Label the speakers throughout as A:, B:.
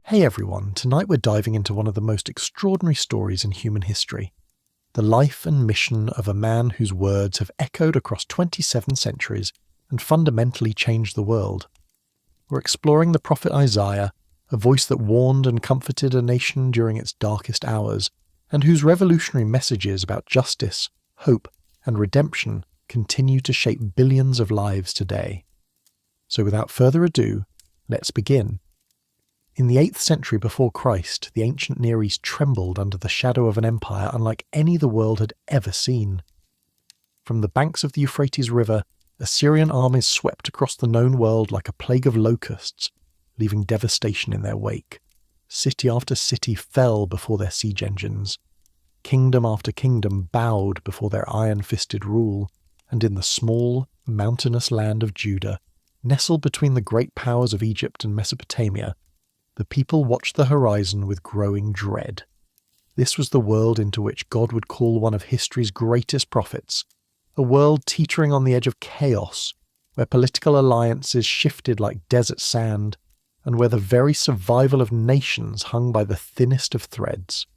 A: Hey everyone, tonight we're diving into one of the most extraordinary stories in human history. The life and mission of a man whose words have echoed across 27 centuries and fundamentally changed the world. We're exploring the prophet Isaiah, a voice that warned and comforted a nation during its darkest hours, and whose revolutionary messages about justice, hope, and redemption continue to shape billions of lives today. So without further ado, let's begin. In the 8th century before Christ, the ancient Near East trembled under the shadow of an empire unlike any the world had ever seen. From the banks of the Euphrates River, Assyrian armies swept across the known world like a plague of locusts, leaving devastation in their wake. City after city fell before their siege engines. Kingdom after kingdom bowed before their iron-fisted rule, and in the small, mountainous land of Judah, nestled between the great powers of Egypt and Mesopotamia, the people watched the horizon with growing dread. This was the world into which God would call one of history's greatest prophets, a world teetering on the edge of chaos, where political alliances shifted like desert sand, and where the very survival of nations hung by the thinnest of threads.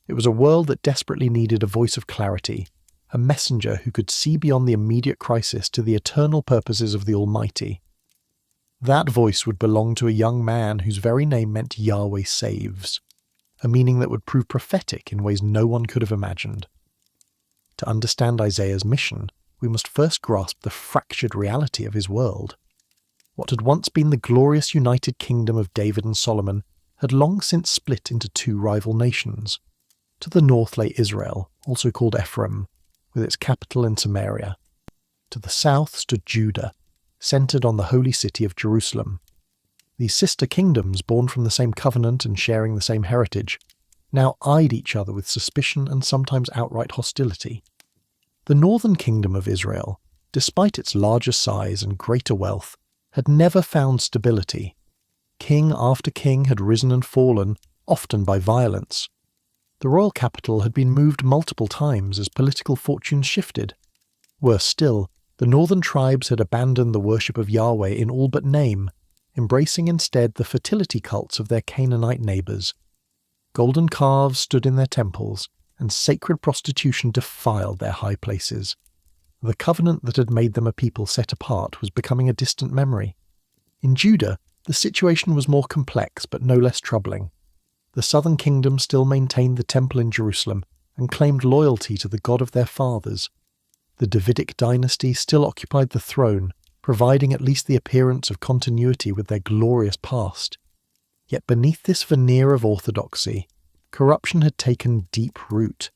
A: It was a world that desperately needed a voice of clarity, a messenger who could see beyond the immediate crisis to the eternal purposes of the Almighty. That voice would belong to a young man whose very name meant Yahweh saves, a meaning that would prove prophetic in ways no one could have imagined. To understand Isaiah's mission, we must first grasp the fractured reality of his world. What had once been the glorious united kingdom of David and Solomon had long since split into two rival nations. To the north lay Israel, also called Ephraim, with its capital in Samaria. To the south stood Judah, centered on the holy city of Jerusalem. These sister kingdoms, born from the same covenant and sharing the same heritage, now eyed each other with suspicion and sometimes outright hostility. The northern kingdom of Israel, despite its larger size and greater wealth, had never found stability. King after king had risen and fallen, often by violence. The royal capital had been moved multiple times as political fortunes shifted. Worse still, the northern tribes had abandoned the worship of Yahweh in all but name, embracing instead the fertility cults of their Canaanite neighbours. Golden calves stood in their temples, and sacred prostitution defiled their high places. The covenant that had made them a people set apart was becoming a distant memory. In Judah, the situation was more complex but no less troubling. The southern kingdom still maintained the temple in Jerusalem and claimed loyalty to the God of their fathers. The Davidic dynasty still occupied the throne, providing at least the appearance of continuity with their glorious past. Yet beneath this veneer of orthodoxy, corruption had taken deep root.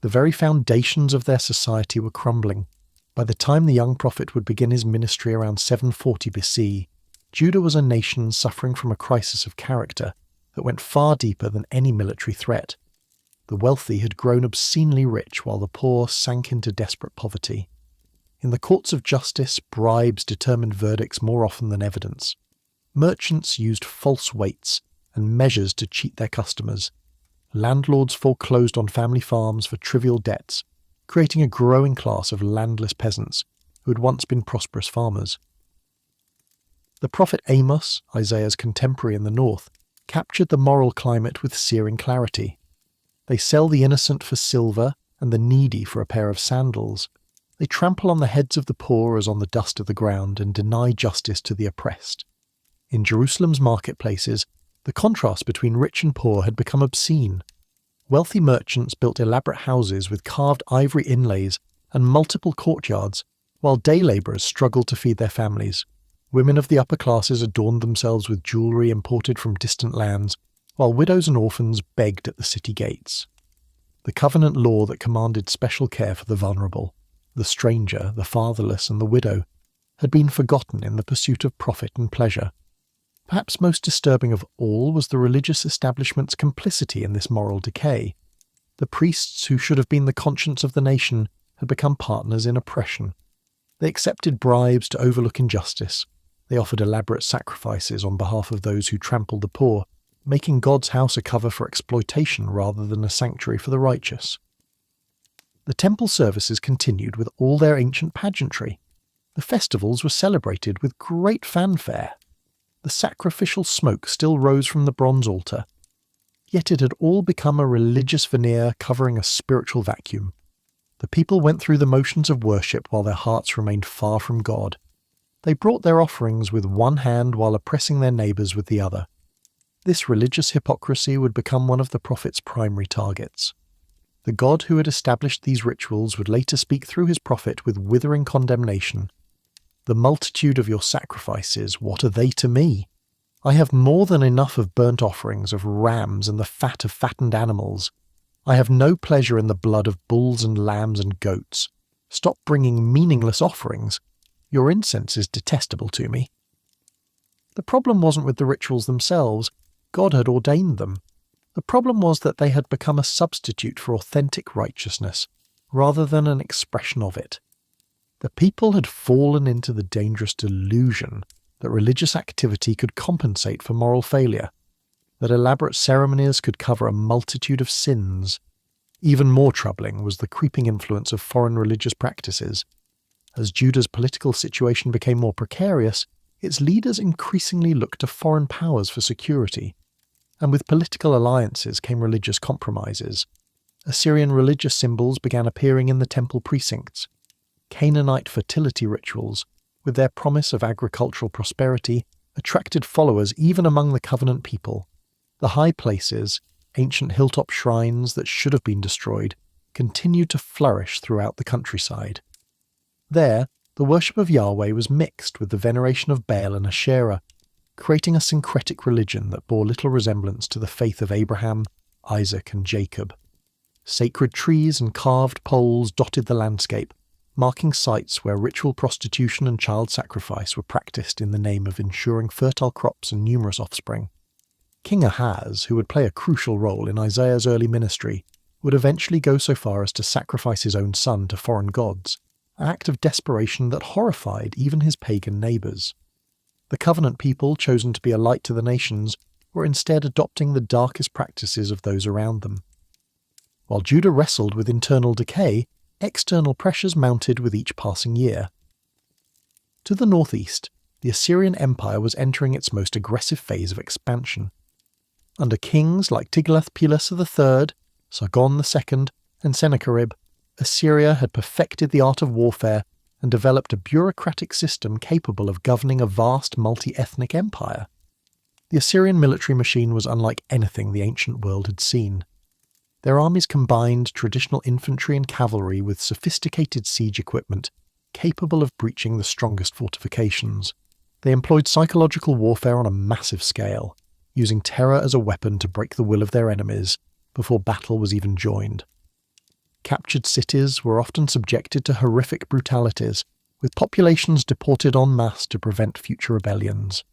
A: The very foundations of their society were crumbling. By the time the young prophet would begin his ministry around 740 BC, Judah was a nation suffering from a crisis of character that went far deeper than any military threat. The wealthy had grown obscenely rich while the poor sank into desperate poverty. In the courts of justice, bribes determined verdicts more often than evidence. Merchants used false weights and measures to cheat their customers. Landlords foreclosed on family farms for trivial debts, creating a growing class of landless peasants who had once been prosperous farmers. The prophet Amos, Isaiah's contemporary in the north, captured the moral climate with searing clarity. They sell the innocent for silver and the needy for a pair of sandals. They trample on the heads of the poor as on the dust of the ground and deny justice to the oppressed. In Jerusalem's marketplaces, the contrast between rich and poor had become obscene. Wealthy merchants built elaborate houses with carved ivory inlays and multiple courtyards, while day labourers struggled to feed their families. Women of the upper classes adorned themselves with jewellery imported from distant lands, while widows and orphans begged at the city gates. The covenant law that commanded special care for the vulnerable, the stranger, the fatherless, and the widow, had been forgotten in the pursuit of profit and pleasure. Perhaps most disturbing of all was the religious establishment's complicity in this moral decay. The priests who should have been the conscience of the nation had become partners in oppression. They accepted bribes to overlook injustice. They offered elaborate sacrifices on behalf of those who trampled the poor, making God's house a cover for exploitation rather than a sanctuary for the righteous. The temple services continued with all their ancient pageantry. The festivals were celebrated with great fanfare. The sacrificial smoke still rose from the bronze altar. Yet it had all become a religious veneer covering a spiritual vacuum. The people went through the motions of worship while their hearts remained far from God. They brought their offerings with one hand while oppressing their neighbours with the other. This religious hypocrisy would become one of the prophet's primary targets. The God who had established these rituals would later speak through his prophet with withering condemnation. "The multitude of your sacrifices, what are they to me? I have more than enough of burnt offerings, of rams and the fat of fattened animals. I have no pleasure in the blood of bulls and lambs and goats. Stop bringing meaningless offerings. Your incense is detestable to me." The problem wasn't with the rituals themselves. God had ordained them. The problem was that they had become a substitute for authentic righteousness, rather than an expression of it. The people had fallen into the dangerous delusion that religious activity could compensate for moral failure, that elaborate ceremonies could cover a multitude of sins. Even more troubling was the creeping influence of foreign religious practices. As Judah's political situation became more precarious, its leaders increasingly looked to foreign powers for security. And with political alliances came religious compromises. Assyrian religious symbols began appearing in the temple precincts. Canaanite fertility rituals, with their promise of agricultural prosperity, attracted followers even among the covenant people. The high places, ancient hilltop shrines that should have been destroyed, continued to flourish throughout the countryside. There, the worship of Yahweh was mixed with the veneration of Baal and Asherah, creating a syncretic religion that bore little resemblance to the faith of Abraham, Isaac, and Jacob. Sacred trees and carved poles dotted the landscape, marking sites where ritual prostitution and child sacrifice were practiced in the name of ensuring fertile crops and numerous offspring. King Ahaz, who would play a crucial role in Isaiah's early ministry, would eventually go so far as to sacrifice his own son to foreign gods, an act of desperation that horrified even his pagan neighbours. The covenant people, chosen to be a light to the nations, were instead adopting the darkest practices of those around them. While Judah wrestled with internal decay, external pressures mounted with each passing year. To the northeast, the Assyrian Empire was entering its most aggressive phase of expansion. Under kings like Tiglath-Pileser III, Sargon II, and Sennacherib, Assyria had perfected the art of warfare and developed a bureaucratic system capable of governing a vast multi-ethnic empire. The Assyrian military machine was unlike anything the ancient world had seen. Their armies combined traditional infantry and cavalry with sophisticated siege equipment, capable of breaching the strongest fortifications. They employed psychological warfare on a massive scale, using terror as a weapon to break the will of their enemies before battle was even joined. Captured cities were often subjected to horrific brutalities, with populations deported en masse to prevent future rebellions.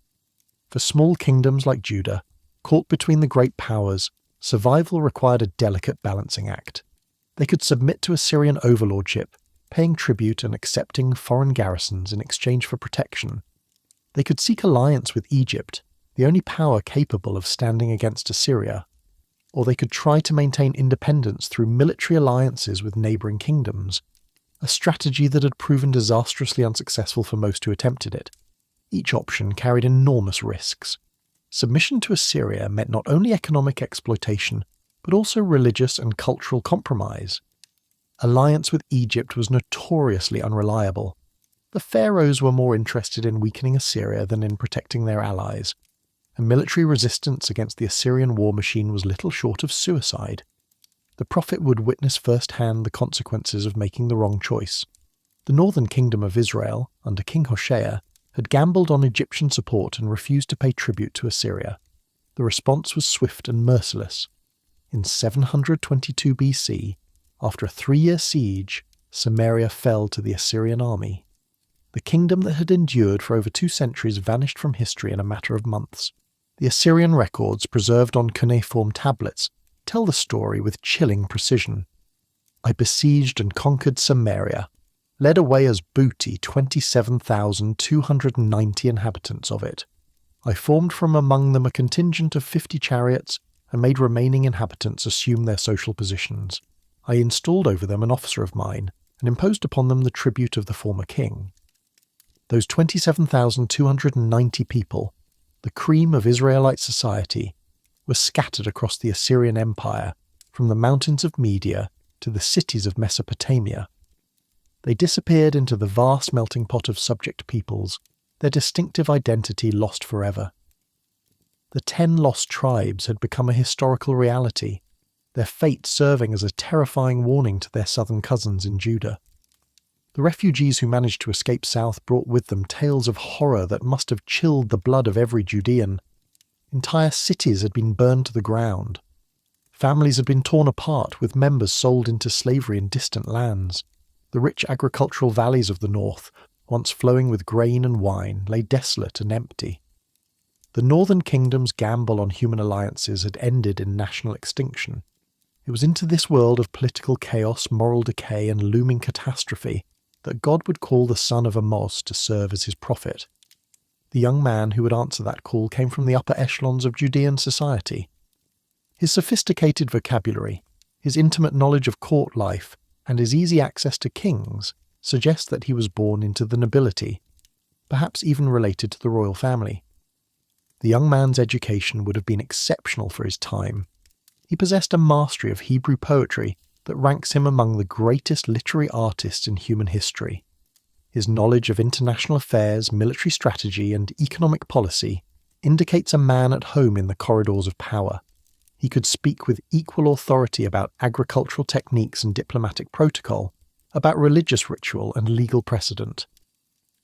A: For small kingdoms like Judah, caught between the great powers, survival required a delicate balancing act. They could submit to Assyrian overlordship, paying tribute and accepting foreign garrisons in exchange for protection. They could seek alliance with Egypt, the only power capable of standing against Assyria, or they could try to maintain independence through military alliances with neighbouring kingdoms, a strategy that had proven disastrously unsuccessful for most who attempted it. Each option carried enormous risks. Submission to Assyria meant not only economic exploitation, but also religious and cultural compromise. Alliance with Egypt was notoriously unreliable. The pharaohs were more interested in weakening Assyria than in protecting their allies, and military resistance against the Assyrian war machine was little short of suicide. The prophet would witness firsthand the consequences of making the wrong choice. The northern kingdom of Israel, under King Hoshea, had gambled on Egyptian support and refused to pay tribute to Assyria. The response was swift and merciless. In 722 BC, after a 3-year siege, Samaria fell to the Assyrian army. The kingdom that had endured for over 2 centuries vanished from history in a matter of months. The Assyrian records, preserved on cuneiform tablets, tell the story with chilling precision. "I besieged and conquered Samaria, led away as booty 27,290 inhabitants of it. I formed from among them a contingent of 50 chariots and made remaining inhabitants assume their social positions. I installed over them an officer of mine and imposed upon them the tribute of the former king." Those 27,290 people, the cream of Israelite society, were scattered across the Assyrian Empire, from the mountains of Media to the cities of Mesopotamia. They disappeared into the vast melting pot of subject peoples, their distinctive identity lost forever. The 10 lost tribes had become a historical reality, their fate serving as a terrifying warning to their southern cousins in Judah. The refugees who managed to escape south brought with them tales of horror that must have chilled the blood of every Judean. Entire cities had been burned to the ground. Families had been torn apart, with members sold into slavery in distant lands. The rich agricultural valleys of the north, once flowing with grain and wine, lay desolate and empty. The northern kingdom's gamble on human alliances had ended in national extinction. It was into this world of political chaos, moral decay, and looming catastrophe that God would call the son of Amoz to serve as his prophet. The young man who would answer that call came from the upper echelons of Judean society. His sophisticated vocabulary, his intimate knowledge of court life, and his easy access to kings suggest that he was born into the nobility, perhaps even related to the royal family. The young man's education would have been exceptional for his time. He possessed a mastery of Hebrew poetry that ranks him among the greatest literary artists in human history. His knowledge of international affairs, military strategy, and economic policy indicates a man at home in the corridors of power. He could speak with equal authority about agricultural techniques and diplomatic protocol, about religious ritual and legal precedent.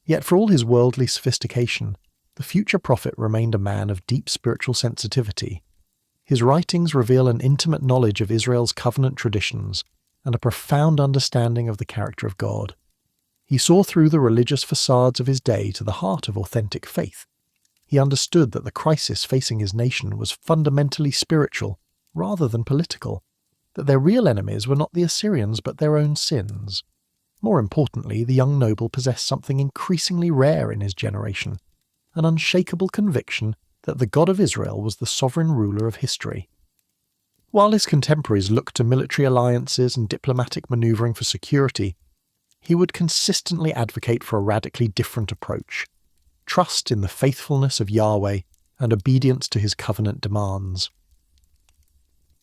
A: Yet for all his worldly sophistication, the future prophet remained a man of deep spiritual sensitivity. His writings reveal an intimate knowledge of Israel's covenant traditions and a profound understanding of the character of God. He saw through the religious facades of his day to the heart of authentic faith. He understood that the crisis facing his nation was fundamentally spiritual rather than political, that their real enemies were not the Assyrians but their own sins. More importantly, the young noble possessed something increasingly rare in his generation, an unshakable conviction that the God of Israel was the sovereign ruler of history. While his contemporaries looked to military alliances and diplomatic maneuvering for security, he would consistently advocate for a radically different approach: trust in the faithfulness of Yahweh and obedience to his covenant demands.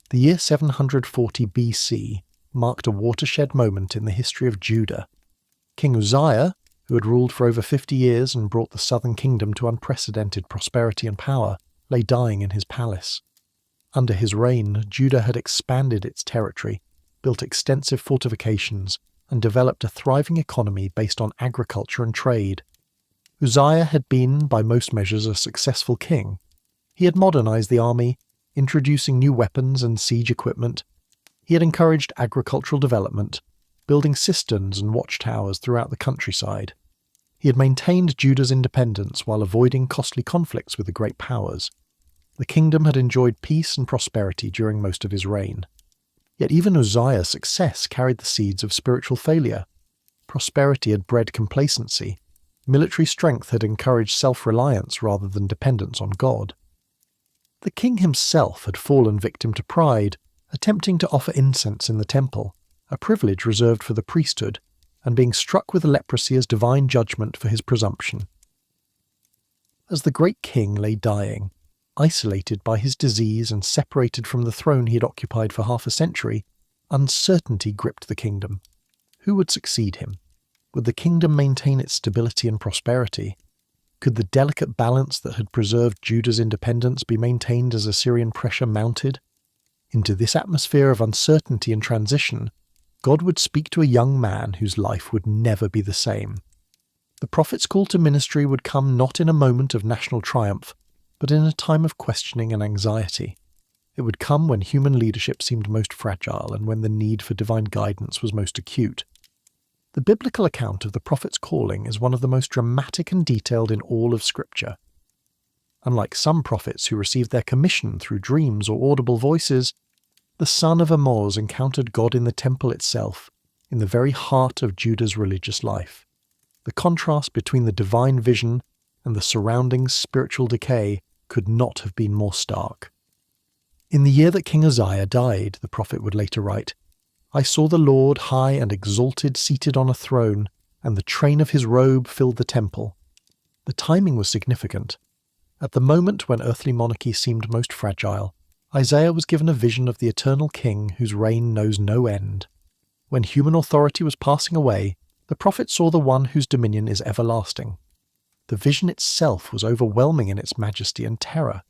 A: The year 740 BC marked a watershed moment in the history of Judah. King Uzziah, who had ruled for over 50 years and brought the southern kingdom to unprecedented prosperity and power, lay dying in his palace. Under his reign, Judah had expanded its territory, built extensive fortifications, and developed a thriving economy based on agriculture and trade. Uzziah had been, by most measures, a successful king. He had modernized the army, introducing new weapons and siege equipment. He had encouraged agricultural development, building cisterns and watchtowers throughout the countryside. He had maintained Judah's independence while avoiding costly conflicts with the great powers. The kingdom had enjoyed peace and prosperity during most of his reign. Yet even Uzziah's success carried the seeds of spiritual failure. Prosperity had bred complacency. Military strength had encouraged self-reliance rather than dependence on God. The king himself had fallen victim to pride, attempting to offer incense in the temple, a privilege reserved for the priesthood, and being struck with leprosy as divine judgment for his presumption. As the great king lay dying, isolated by his disease and separated from the throne he had occupied for half a century, uncertainty gripped the kingdom. Who would succeed him? Would the kingdom maintain its stability and prosperity? Could the delicate balance that had preserved Judah's independence be maintained as Assyrian pressure mounted? Into this atmosphere of uncertainty and transition, God would speak to a young man whose life would never be the same. The prophet's call to ministry would come not in a moment of national triumph, but in a time of questioning and anxiety. It would come when human leadership seemed most fragile and when the need for divine guidance was most acute. The biblical account of the prophet's calling is one of the most dramatic and detailed in all of Scripture. Unlike some prophets who received their commission through dreams or audible voices, the son of Amoz encountered God in the temple itself, in the very heart of Judah's religious life. The contrast between the divine vision and the surrounding spiritual decay could not have been more stark. In the year that King Uzziah died, the prophet would later write, I saw the Lord high and exalted seated on a throne, and the train of his robe filled the temple. The timing was significant. At the moment when earthly monarchy seemed most fragile, Isaiah was given a vision of the eternal king whose reign knows no end. When human authority was passing away, the prophet saw the one whose dominion is everlasting. The vision itself was overwhelming in its majesty and terror.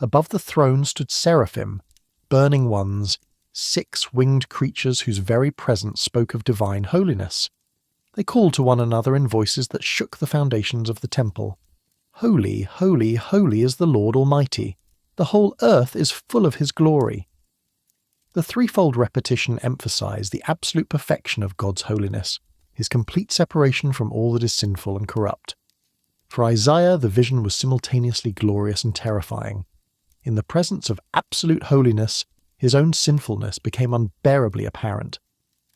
A: Above the throne stood seraphim, burning ones, 6 winged creatures whose very presence spoke of divine holiness. They called to one another in voices that shook the foundations of the temple. "Holy, holy, holy is the Lord Almighty. The whole earth is full of his glory." The threefold repetition emphasized the absolute perfection of God's holiness, his complete separation from all that is sinful and corrupt. For Isaiah, the vision was simultaneously glorious and terrifying. In the presence of absolute holiness, his own sinfulness became unbearably apparent.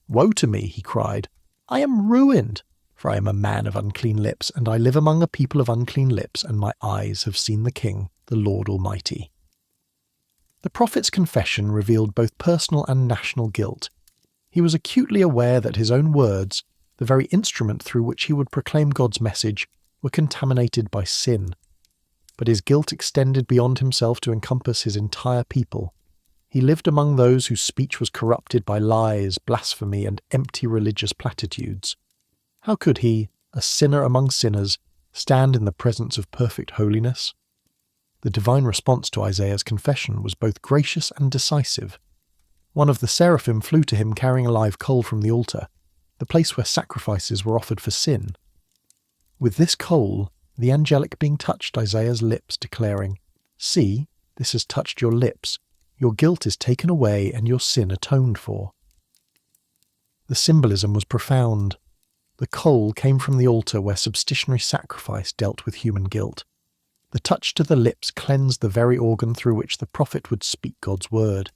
A: "Woe to me," he cried. "I am ruined, for I am a man of unclean lips, and I live among a people of unclean lips, and my eyes have seen the King, the Lord Almighty." The prophet's confession revealed both personal and national guilt. He was acutely aware that his own words, the very instrument through which he would proclaim God's message, were contaminated by sin. But his guilt extended beyond himself to encompass his entire people. He lived among those whose speech was corrupted by lies, blasphemy, and empty religious platitudes. How could he, a sinner among sinners, stand in the presence of perfect holiness? The divine response to Isaiah's confession was both gracious and decisive. One of the seraphim flew to him carrying a live coal from the altar, the place where sacrifices were offered for sin. With this coal, the angelic being touched Isaiah's lips, declaring, "See, this has touched your lips. Your guilt is taken away and your sin atoned for." The symbolism was profound. The coal came from the altar where substitutionary sacrifice dealt with human guilt. The touch to the lips cleansed the very organ through which the prophet would speak God's word.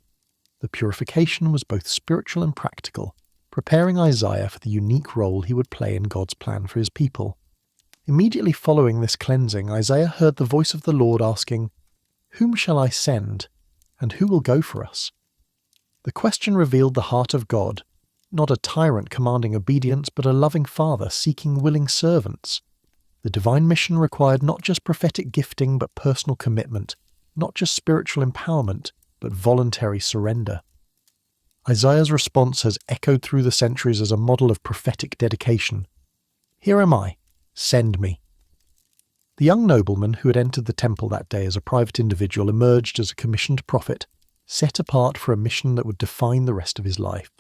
A: The purification was both spiritual and practical, preparing Isaiah for the unique role he would play in God's plan for his people. Immediately following this cleansing, Isaiah heard the voice of the Lord asking, "Whom shall I send, and who will go for us?" The question revealed the heart of God, not a tyrant commanding obedience, but a loving father seeking willing servants. The divine mission required not just prophetic gifting, but personal commitment, not just spiritual empowerment, but voluntary surrender. Isaiah's response has echoed through the centuries as a model of prophetic dedication. "Here am I, send me." The young nobleman who had entered the temple that day as a private individual emerged as a commissioned prophet, set apart for a mission that would define the rest of his life.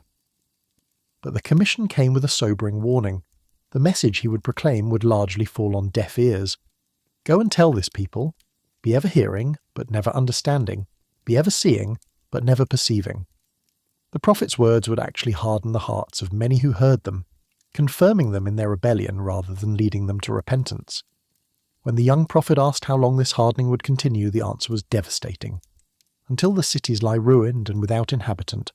A: But the commission came with a sobering warning. The message he would proclaim would largely fall on deaf ears. "Go and tell this people, be ever hearing, but never understanding, be ever seeing, but never perceiving." The prophet's words would actually harden the hearts of many who heard them, confirming them in their rebellion rather than leading them to repentance. When the young prophet asked how long this hardening would continue, the answer was devastating. Until the cities lie ruined and without inhabitant,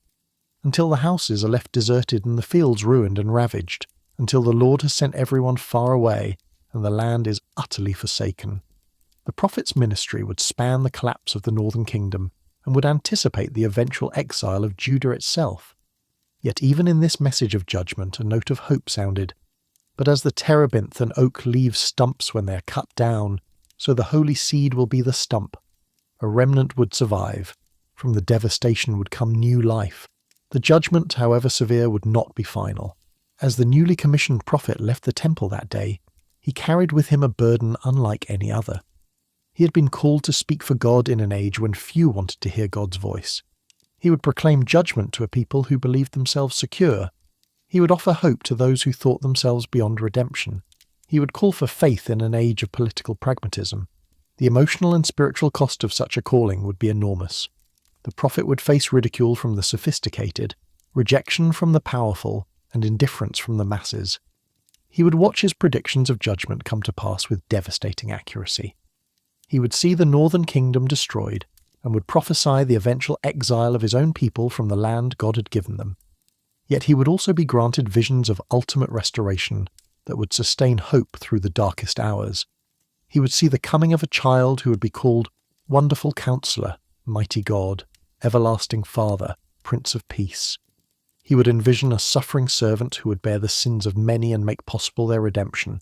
A: until the houses are left deserted and the fields ruined and ravaged, until the Lord has sent everyone far away and the land is utterly forsaken. The prophet's ministry would span the collapse of the northern kingdom and would anticipate the eventual exile of Judah itself. Yet even in this message of judgment, a note of hope sounded. But as the terebinth and oak leave stumps when they are cut down, so the holy seed will be the stump. A remnant would survive. From the devastation would come new life. The judgment, however severe, would not be final. As the newly commissioned prophet left the temple that day, he carried with him a burden unlike any other. He had been called to speak for God in an age when few wanted to hear God's voice. He would proclaim judgment to a people who believed themselves secure. He would offer hope to those who thought themselves beyond redemption. He would call for faith in an age of political pragmatism. The emotional and spiritual cost of such a calling would be enormous. The prophet would face ridicule from the sophisticated, rejection from the powerful, and indifference from the masses. He would watch his predictions of judgment come to pass with devastating accuracy. He would see the northern kingdom destroyed, and would prophesy the eventual exile of his own people from the land God had given them. Yet he would also be granted visions of ultimate restoration that would sustain hope through the darkest hours. He would see the coming of a child who would be called Wonderful Counselor, Mighty God, Everlasting Father, Prince of Peace. He would envision a suffering servant who would bear the sins of many and make possible their redemption.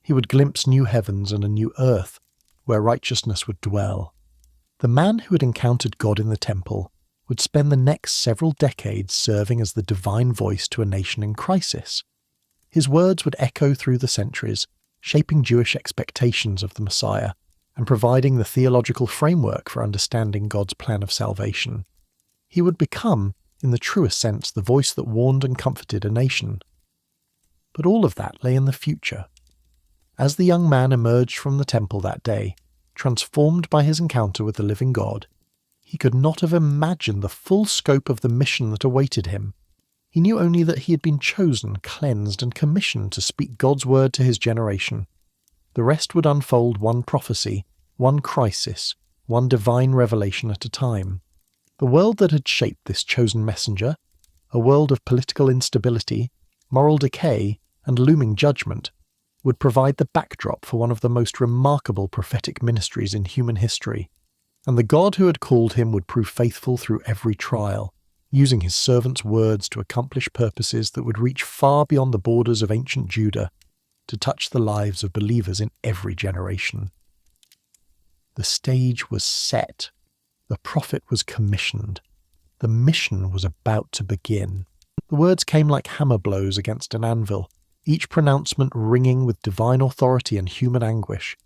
A: He would glimpse new heavens and a new earth, where righteousness would dwell. The man who had encountered God in the temple would spend the next several decades serving as the divine voice to a nation in crisis. His words would echo through the centuries, shaping Jewish expectations of the Messiah and providing the theological framework for understanding God's plan of salvation. He would become, in the truest sense, the voice that warned and comforted a nation. But all of that lay in the future. As the young man emerged from the temple that day, transformed by his encounter with the living God, he could not have imagined the full scope of the mission that awaited him. He knew only that he had been chosen, cleansed, and commissioned to speak God's word to his generation. The rest would unfold one prophecy, one crisis, one divine revelation at a time. The world that had shaped this chosen messenger, a world of political instability, moral decay, and looming judgment, would provide the backdrop for one of the most remarkable prophetic ministries in human history. And the God who had called him would prove faithful through every trial, using his servant's words to accomplish purposes that would reach far beyond the borders of ancient Judah, to touch the lives of believers in every generation. The stage was set. The prophet was commissioned. The mission was about to begin. The words came like hammer blows against an anvil, each pronouncement ringing with divine authority and human anguish.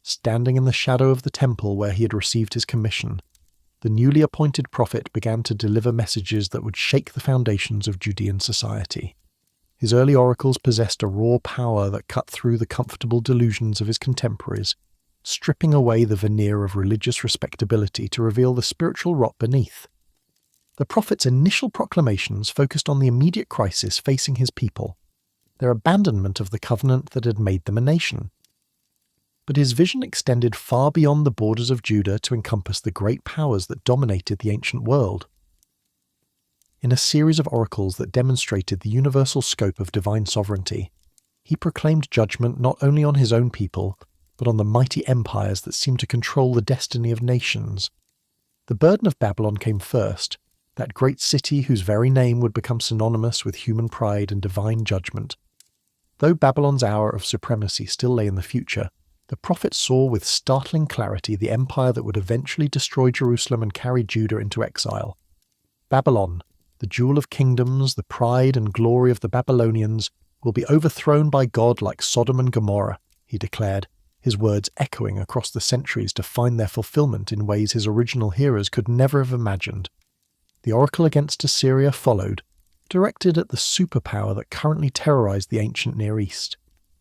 A: Standing in the shadow of the temple where he had received his commission, the newly appointed prophet began to deliver messages that would shake the foundations of Judean society. His early oracles possessed a raw power that cut through the comfortable delusions of his contemporaries, stripping away the veneer of religious respectability to reveal the spiritual rot beneath. The prophet's initial proclamations focused on the immediate crisis facing his people, their abandonment of the covenant that had made them a nation. But his vision extended far beyond the borders of Judah to encompass the great powers that dominated the ancient world. In a series of oracles that demonstrated the universal scope of divine sovereignty, he proclaimed judgment not only on his own people, but on the mighty empires that seemed to control the destiny of nations. The burden of Babylon came first, that great city whose very name would become synonymous with human pride and divine judgment. Though Babylon's hour of supremacy still lay in the future, the prophet saw with startling clarity the empire that would eventually destroy Jerusalem and carry Judah into exile. Babylon, the jewel of kingdoms, the pride and glory of the Babylonians, will be overthrown by God like Sodom and Gomorrah, he declared, his words echoing across the centuries to find their fulfillment in ways his original hearers could never have imagined. The oracle against Assyria followed, directed at the superpower that currently terrorized the ancient Near East.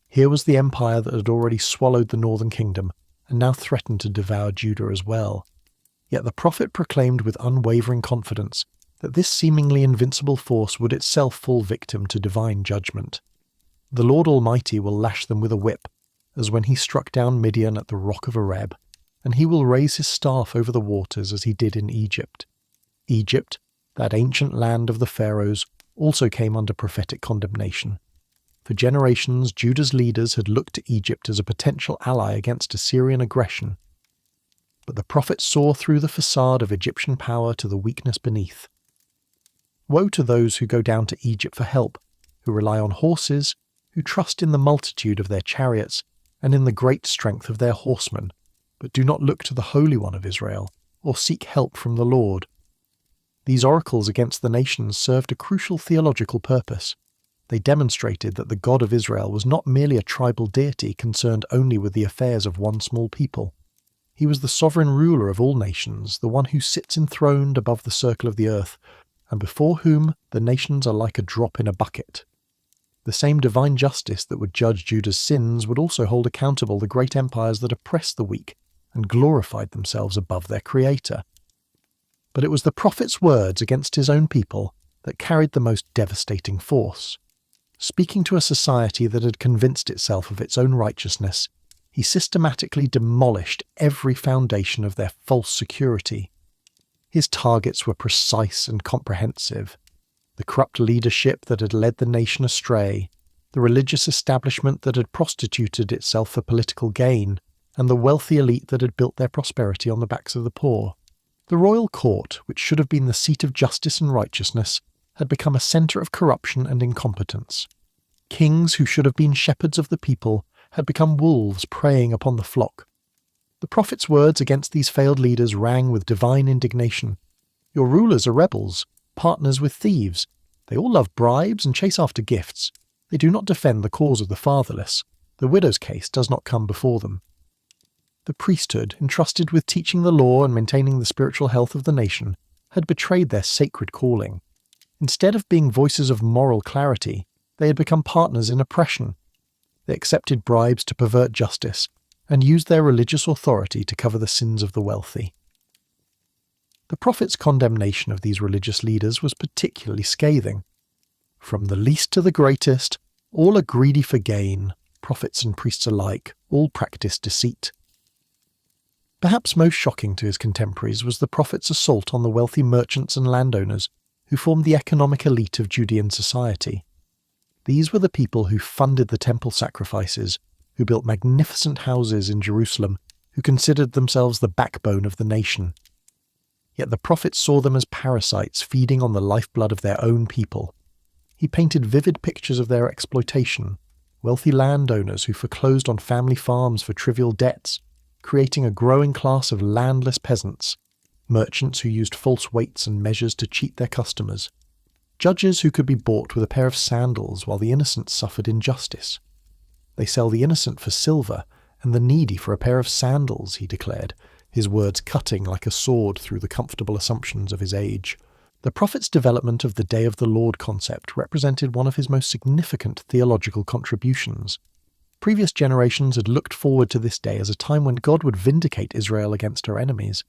A: Here was the empire that had already swallowed the northern kingdom and now threatened to devour Judah as well. Yet the prophet proclaimed with unwavering confidence that this seemingly invincible force would itself fall victim to divine judgment. The Lord Almighty will lash them with a whip, as when he struck down Midian at the rock of Oreb, and he will raise his staff over the waters as he did in Egypt. Egypt, that ancient land of the pharaohs, also came under prophetic condemnation. For generations, Judah's leaders had looked to Egypt as a potential ally against Assyrian aggression. But the prophet saw through the facade of Egyptian power to the weakness beneath. Woe to those who go down to Egypt for help, who rely on horses, who trust in the multitude of their chariots and in the great strength of their horsemen, but do not look to the Holy One of Israel, or seek help from the Lord. These oracles against the nations served a crucial theological purpose. They demonstrated that the God of Israel was not merely a tribal deity concerned only with the affairs of one small people. He was the sovereign ruler of all nations, the one who sits enthroned above the circle of the earth, and before whom the nations are like a drop in a bucket. The same divine justice that would judge Judah's sins would also hold accountable the great empires that oppressed the weak and glorified themselves above their Creator. But it was the prophet's words against his own people that carried the most devastating force. Speaking to a society that had convinced itself of its own righteousness, he systematically demolished every foundation of their false security. His targets were precise and comprehensive. The corrupt leadership that had led the nation astray, the religious establishment that had prostituted itself for political gain, and the wealthy elite that had built their prosperity on the backs of the poor. The royal court, which should have been the seat of justice and righteousness, had become a centre of corruption and incompetence. Kings who should have been shepherds of the people had become wolves preying upon the flock. The prophet's words against these failed leaders rang with divine indignation. Your rulers are rebels, partners with thieves. They all love bribes and chase after gifts. They do not defend the cause of the fatherless. The widow's case does not come before them. The priesthood, entrusted with teaching the law and maintaining the spiritual health of the nation, had betrayed their sacred calling. Instead of being voices of moral clarity, they had become partners in oppression. They accepted bribes to pervert justice and used their religious authority to cover the sins of the wealthy. The prophet's condemnation of these religious leaders was particularly scathing. From the least to the greatest, all are greedy for gain. Prophets and priests alike, all practice deceit. Perhaps most shocking to his contemporaries was the prophet's assault on the wealthy merchants and landowners who formed the economic elite of Judean society. These were the people who funded the temple sacrifices, who built magnificent houses in Jerusalem, who considered themselves the backbone of the nation. Yet the prophet saw them as parasites feeding on the lifeblood of their own people. He painted vivid pictures of their exploitation, wealthy landowners who foreclosed on family farms for trivial debts, creating a growing class of landless peasants, merchants who used false weights and measures to cheat their customers, judges who could be bought with a pair of sandals while the innocent suffered injustice. They sell the innocent for silver and the needy for a pair of sandals, he declared, his words cutting like a sword through the comfortable assumptions of his age. The prophet's development of the Day of the Lord concept represented one of his most significant theological contributions. Previous generations had looked forward to this day as a time when God would vindicate Israel against her enemies.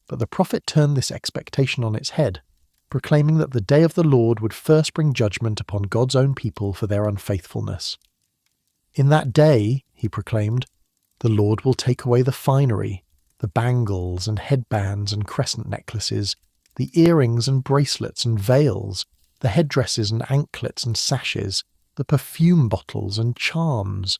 A: But the prophet turned this expectation on its head, proclaiming that the Day of the Lord would first bring judgment upon God's own people for their unfaithfulness. In that day, he proclaimed, the Lord will take away the finery, the bangles and headbands and crescent necklaces, the earrings and bracelets and veils, the headdresses and anklets and sashes, the perfume bottles and charms.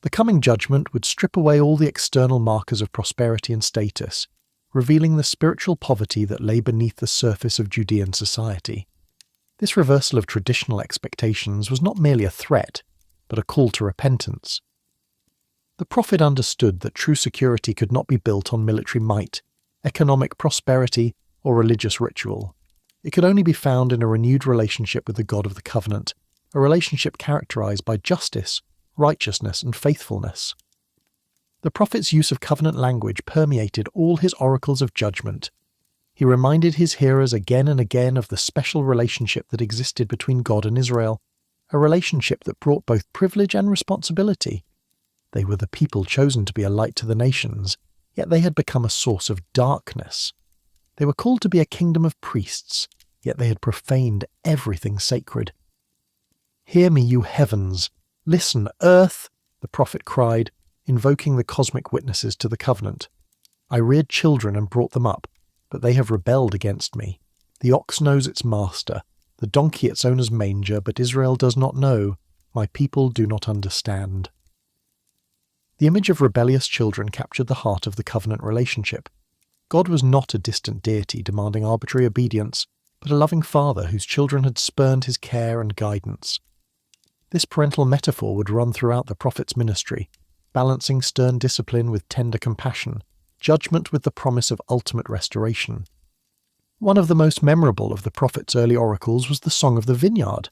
A: The coming judgment would strip away all the external markers of prosperity and status, revealing the spiritual poverty that lay beneath the surface of Judean society. This reversal of traditional expectations was not merely a threat, but a call to repentance. The prophet understood that true security could not be built on military might, economic prosperity, or religious ritual. It could only be found in a renewed relationship with the God of the covenant, a relationship characterized by justice, righteousness, and faithfulness. The prophet's use of covenant language permeated all his oracles of judgment. He reminded his hearers again and again of the special relationship that existed between God and Israel, a relationship that brought both privilege and responsibility. They were the people chosen to be a light to the nations, yet they had become a source of darkness. They were called to be a kingdom of priests, yet they had profaned everything sacred. "Hear me, you heavens! Listen, earth!" the prophet cried, invoking the cosmic witnesses to the covenant. "I reared children and brought them up, but they have rebelled against me. The ox knows its master, the donkey its owner's manger, but Israel does not know. My people do not understand." The image of rebellious children captured the heart of the covenant relationship. God was not a distant deity demanding arbitrary obedience, but a loving father whose children had spurned his care and guidance. This parental metaphor would run throughout the prophet's ministry, balancing stern discipline with tender compassion, judgment with the promise of ultimate restoration. One of the most memorable of the prophet's early oracles was the Song of the Vineyard,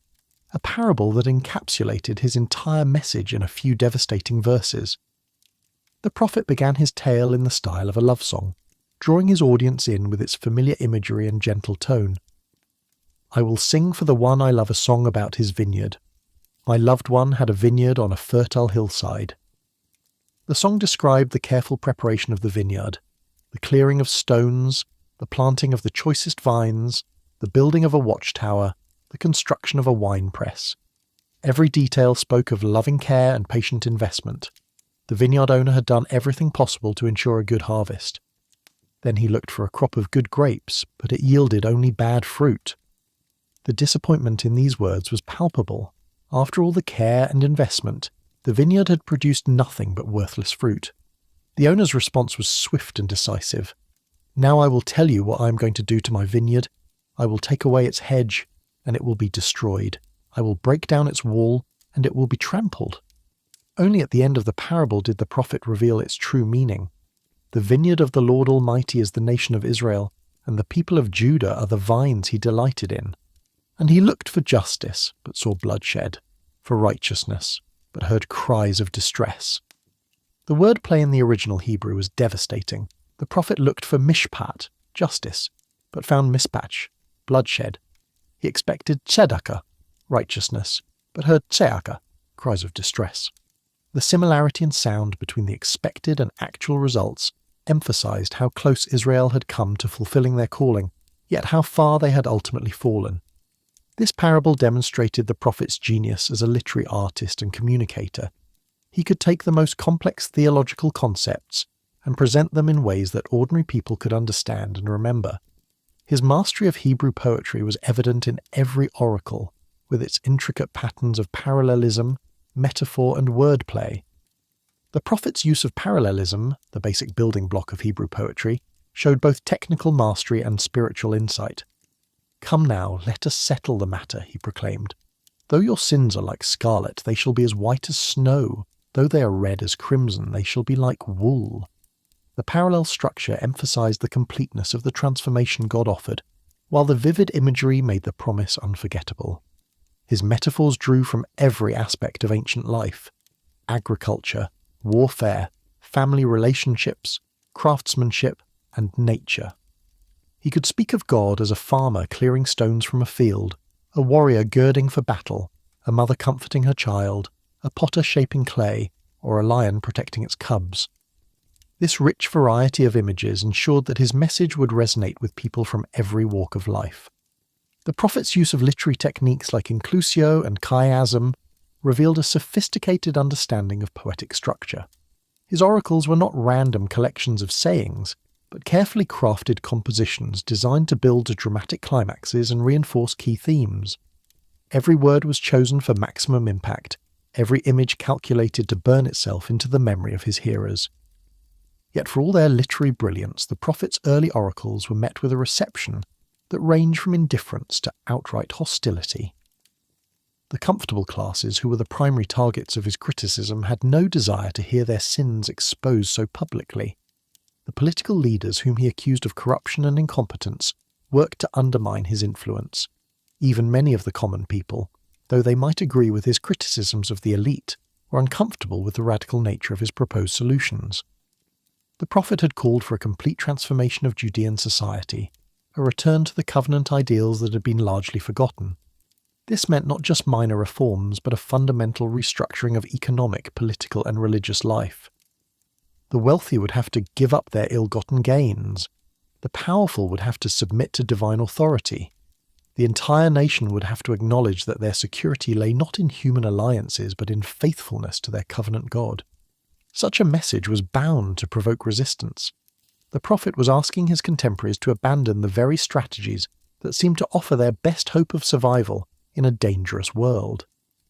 A: a parable that encapsulated his entire message in a few devastating verses. The prophet began his tale in the style of a love song, drawing his audience in with its familiar imagery and gentle tone. "I will sing for the one I love a song about his vineyard. My loved one had a vineyard on a fertile hillside." The song described the careful preparation of the vineyard, the clearing of stones, the planting of the choicest vines, the building of a watchtower, the construction of a wine press. Every detail spoke of loving care and patient investment. The vineyard owner had done everything possible to ensure a good harvest. Then he looked for a crop of good grapes, but it yielded only bad fruit. The disappointment in these words was palpable. After all the care and investment, the vineyard had produced nothing but worthless fruit. The owner's response was swift and decisive. "Now I will tell you what I am going to do to my vineyard. I will take away its hedge, and it will be destroyed. I will break down its wall, and it will be trampled." Only at the end of the parable did the prophet reveal its true meaning. The vineyard of the Lord Almighty is the nation of Israel, and the people of Judah are the vines he delighted in. And he looked for justice, but saw bloodshed, for righteousness, but heard cries of distress. The wordplay in the original Hebrew was devastating. The prophet looked for mishpat, justice, but found mispatch, bloodshed. He expected tzedakah, righteousness, but heard tzeakah, cries of distress. The similarity in sound between the expected and actual results emphasized how close Israel had come to fulfilling their calling, yet how far they had ultimately fallen. This parable demonstrated the prophet's genius as a literary artist and communicator. He could take the most complex theological concepts and present them in ways that ordinary people could understand and remember. His mastery of Hebrew poetry was evident in every oracle, with its intricate patterns of parallelism, metaphor, and wordplay. The prophet's use of parallelism, the basic building block of Hebrew poetry, showed both technical mastery and spiritual insight. "Come now, let us settle the matter," he proclaimed. "Though your sins are like scarlet, they shall be as white as snow. Though they are red as crimson, they shall be like wool." The parallel structure emphasized the completeness of the transformation God offered, while the vivid imagery made the promise unforgettable. His metaphors drew from every aspect of ancient life: agriculture, warfare, family relationships, craftsmanship, and nature. He could speak of God as a farmer clearing stones from a field, a warrior girding for battle, a mother comforting her child, a potter shaping clay, or a lion protecting its cubs. This rich variety of images ensured that his message would resonate with people from every walk of life. The prophet's use of literary techniques like inclusio and chiasm revealed a sophisticated understanding of poetic structure. His oracles were not random collections of sayings, but carefully crafted compositions designed to build to dramatic climaxes and reinforce key themes. Every word was chosen for maximum impact, every image calculated to burn itself into the memory of his hearers. Yet for all their literary brilliance, the prophet's early oracles were met with a reception that ranged from indifference to outright hostility. The comfortable classes, who were the primary targets of his criticism, had no desire to hear their sins exposed so publicly. The political leaders whom he accused of corruption and incompetence worked to undermine his influence. Even many of the common people, though they might agree with his criticisms of the elite, were uncomfortable with the radical nature of his proposed solutions. The prophet had called for a complete transformation of Judean society, a return to the covenant ideals that had been largely forgotten. This meant not just minor reforms, but a fundamental restructuring of economic, political, and religious life. The wealthy would have to give up their ill-gotten gains. The powerful would have to submit to divine authority. The entire nation would have to acknowledge that their security lay not in human alliances, but in faithfulness to their covenant God. Such a message was bound to provoke resistance. The prophet was asking his contemporaries to abandon the very strategies that seemed to offer their best hope of survival in a dangerous world.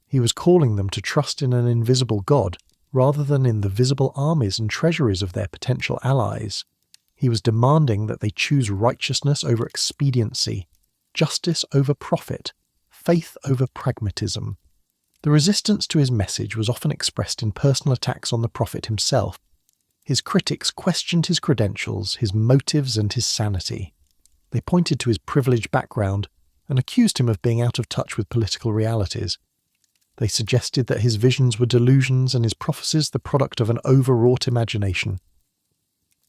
A: He was calling them to trust in an invisible God rather than in the visible armies and treasuries of their potential allies. He was demanding that they choose righteousness over expediency, justice over profit, faith over pragmatism. The resistance to his message was often expressed in personal attacks on the prophet himself. His critics questioned his credentials, his motives, and his sanity. They pointed to his privileged background and accused him of being out of touch with political realities. They suggested that his visions were delusions and his prophecies the product of an overwrought imagination.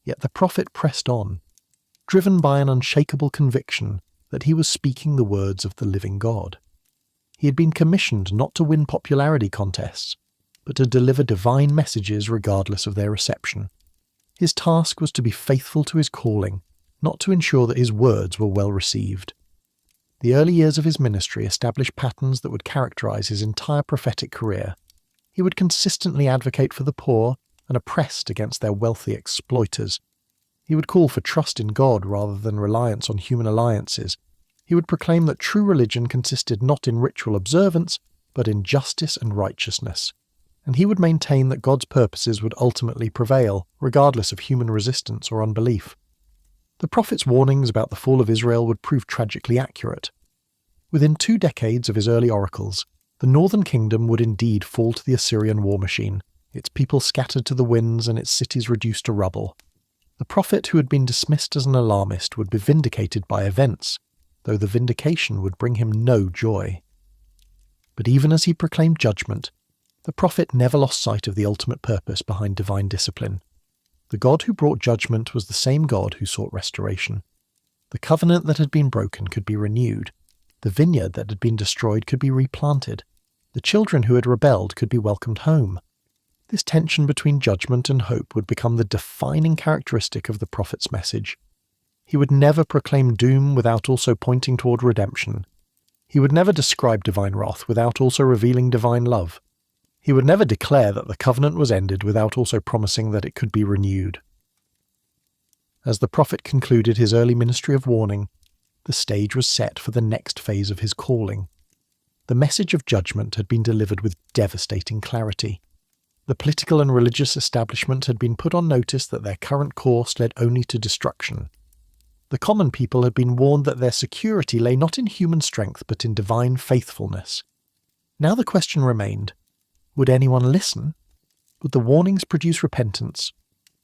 A: Yet the prophet pressed on, driven by an unshakable conviction that he was speaking the words of the living God. He had been commissioned not to win popularity contests, but to deliver divine messages regardless of their reception. His task was to be faithful to his calling, not to ensure that his words were well received. The early years of his ministry established patterns that would characterize his entire prophetic career. He would consistently advocate for the poor and oppressed against their wealthy exploiters. He would call for trust in God rather than reliance on human alliances. He would proclaim that true religion consisted not in ritual observance, but in justice and righteousness. And he would maintain that God's purposes would ultimately prevail, regardless of human resistance or unbelief. The prophet's warnings about the fall of Israel would prove tragically accurate. Within 2 decades of his early oracles, the northern kingdom would indeed fall to the Assyrian war machine, its people scattered to the winds and its cities reduced to rubble. The prophet who had been dismissed as an alarmist would be vindicated by events, though the vindication would bring him no joy. But even as he proclaimed judgment, the prophet never lost sight of the ultimate purpose behind divine discipline. The God who brought judgment was the same God who sought restoration. The covenant that had been broken could be renewed. The vineyard that had been destroyed could be replanted. The children who had rebelled could be welcomed home. This tension between judgment and hope would become the defining characteristic of the prophet's message. He would never proclaim doom without also pointing toward redemption. He would never describe divine wrath without also revealing divine love. He would never declare that the covenant was ended without also promising that it could be renewed. As the prophet concluded his early ministry of warning, the stage was set for the next phase of his calling. The message of judgment had been delivered with devastating clarity. The political and religious establishment had been put on notice that their current course led only to destruction. The common people had been warned that their security lay not in human strength but in divine faithfulness. Now the question remained, would anyone listen? Would the warnings produce repentance?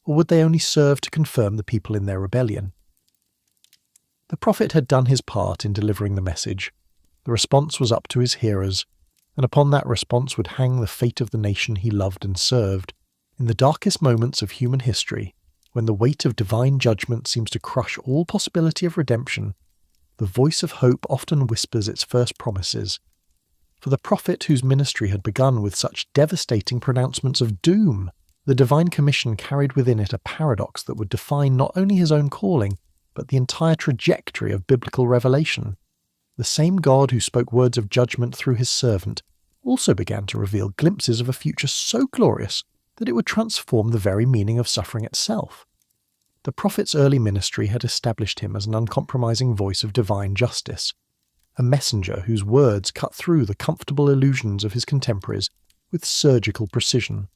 A: Or would they only serve to confirm the people in their rebellion? The prophet had done his part in delivering the message. The response was up to his hearers, and upon that response would hang the fate of the nation he loved and served. In the darkest moments of human history, when the weight of divine judgment seems to crush all possibility of redemption, the voice of hope often whispers its first promises. For the prophet whose ministry had begun with such devastating pronouncements of doom, the divine commission carried within it a paradox that would define not only his own calling, but the entire trajectory of biblical revelation. The same God who spoke words of judgment through his servant also began to reveal glimpses of a future so glorious that it would transform the very meaning of suffering itself. The prophet's early ministry had established him as an uncompromising voice of divine justice, a messenger whose words cut through the comfortable illusions of his contemporaries with surgical precision.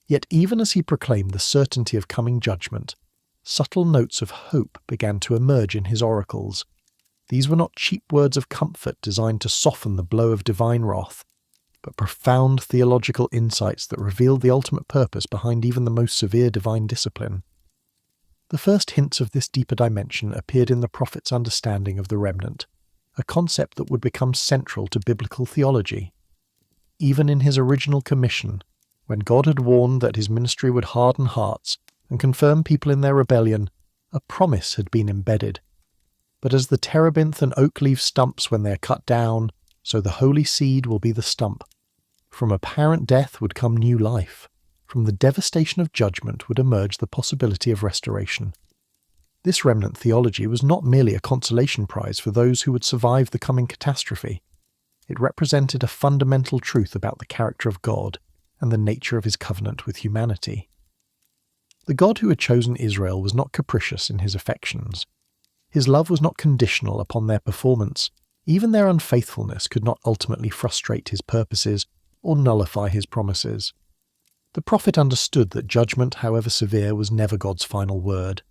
A: Yet even as he proclaimed the certainty of coming judgment, subtle notes of hope began to emerge in his oracles. These were not cheap words of comfort designed to soften the blow of divine wrath, but profound theological insights that revealed the ultimate purpose behind even the most severe divine discipline. The first hints of this deeper dimension appeared in the prophet's understanding of the remnant, a concept that would become central to biblical theology. Even in his original commission, when God had warned that his ministry would harden hearts and confirm people in their rebellion, a promise had been embedded. But as the terebinth and oak leave stumps when they are cut down, so the holy seed will be the stump. From apparent death would come new life. From the devastation of judgment would emerge the possibility of restoration. This remnant theology was not merely a consolation prize for those who would survive the coming catastrophe. It represented a fundamental truth about the character of God and the nature of his covenant with humanity. The God who had chosen Israel was not capricious in his affections. His love was not conditional upon their performance. Even their unfaithfulness could not ultimately frustrate his purposes or nullify his promises. The prophet understood that judgment, however severe, was never God's final word.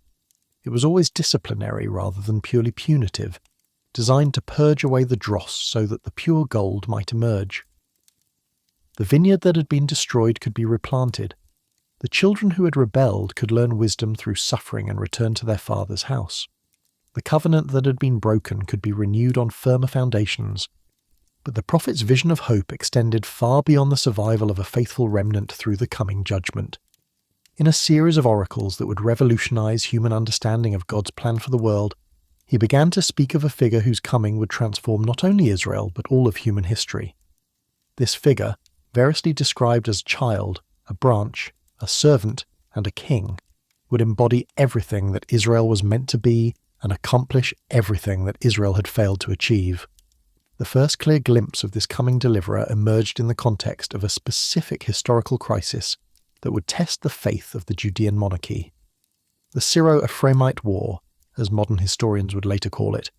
A: It was always disciplinary rather than purely punitive, designed to purge away the dross so that the pure gold might emerge. The vineyard that had been destroyed could be replanted. The children who had rebelled could learn wisdom through suffering and return to their father's house. The covenant that had been broken could be renewed on firmer foundations. But the prophet's vision of hope extended far beyond the survival of a faithful remnant through the coming judgment. In a series of oracles that would revolutionize human understanding of God's plan for the world, he began to speak of a figure whose coming would transform not only Israel but all of human history. This figure, variously described as a child, a branch, a servant, and a king, would embody everything that Israel was meant to be and accomplish everything that Israel had failed to achieve. The first clear glimpse of this coming deliverer emerged in the context of a specific historical crisis that would test the faith of the Judean monarchy. The Syro-Ephraimite War, as modern historians would later call it,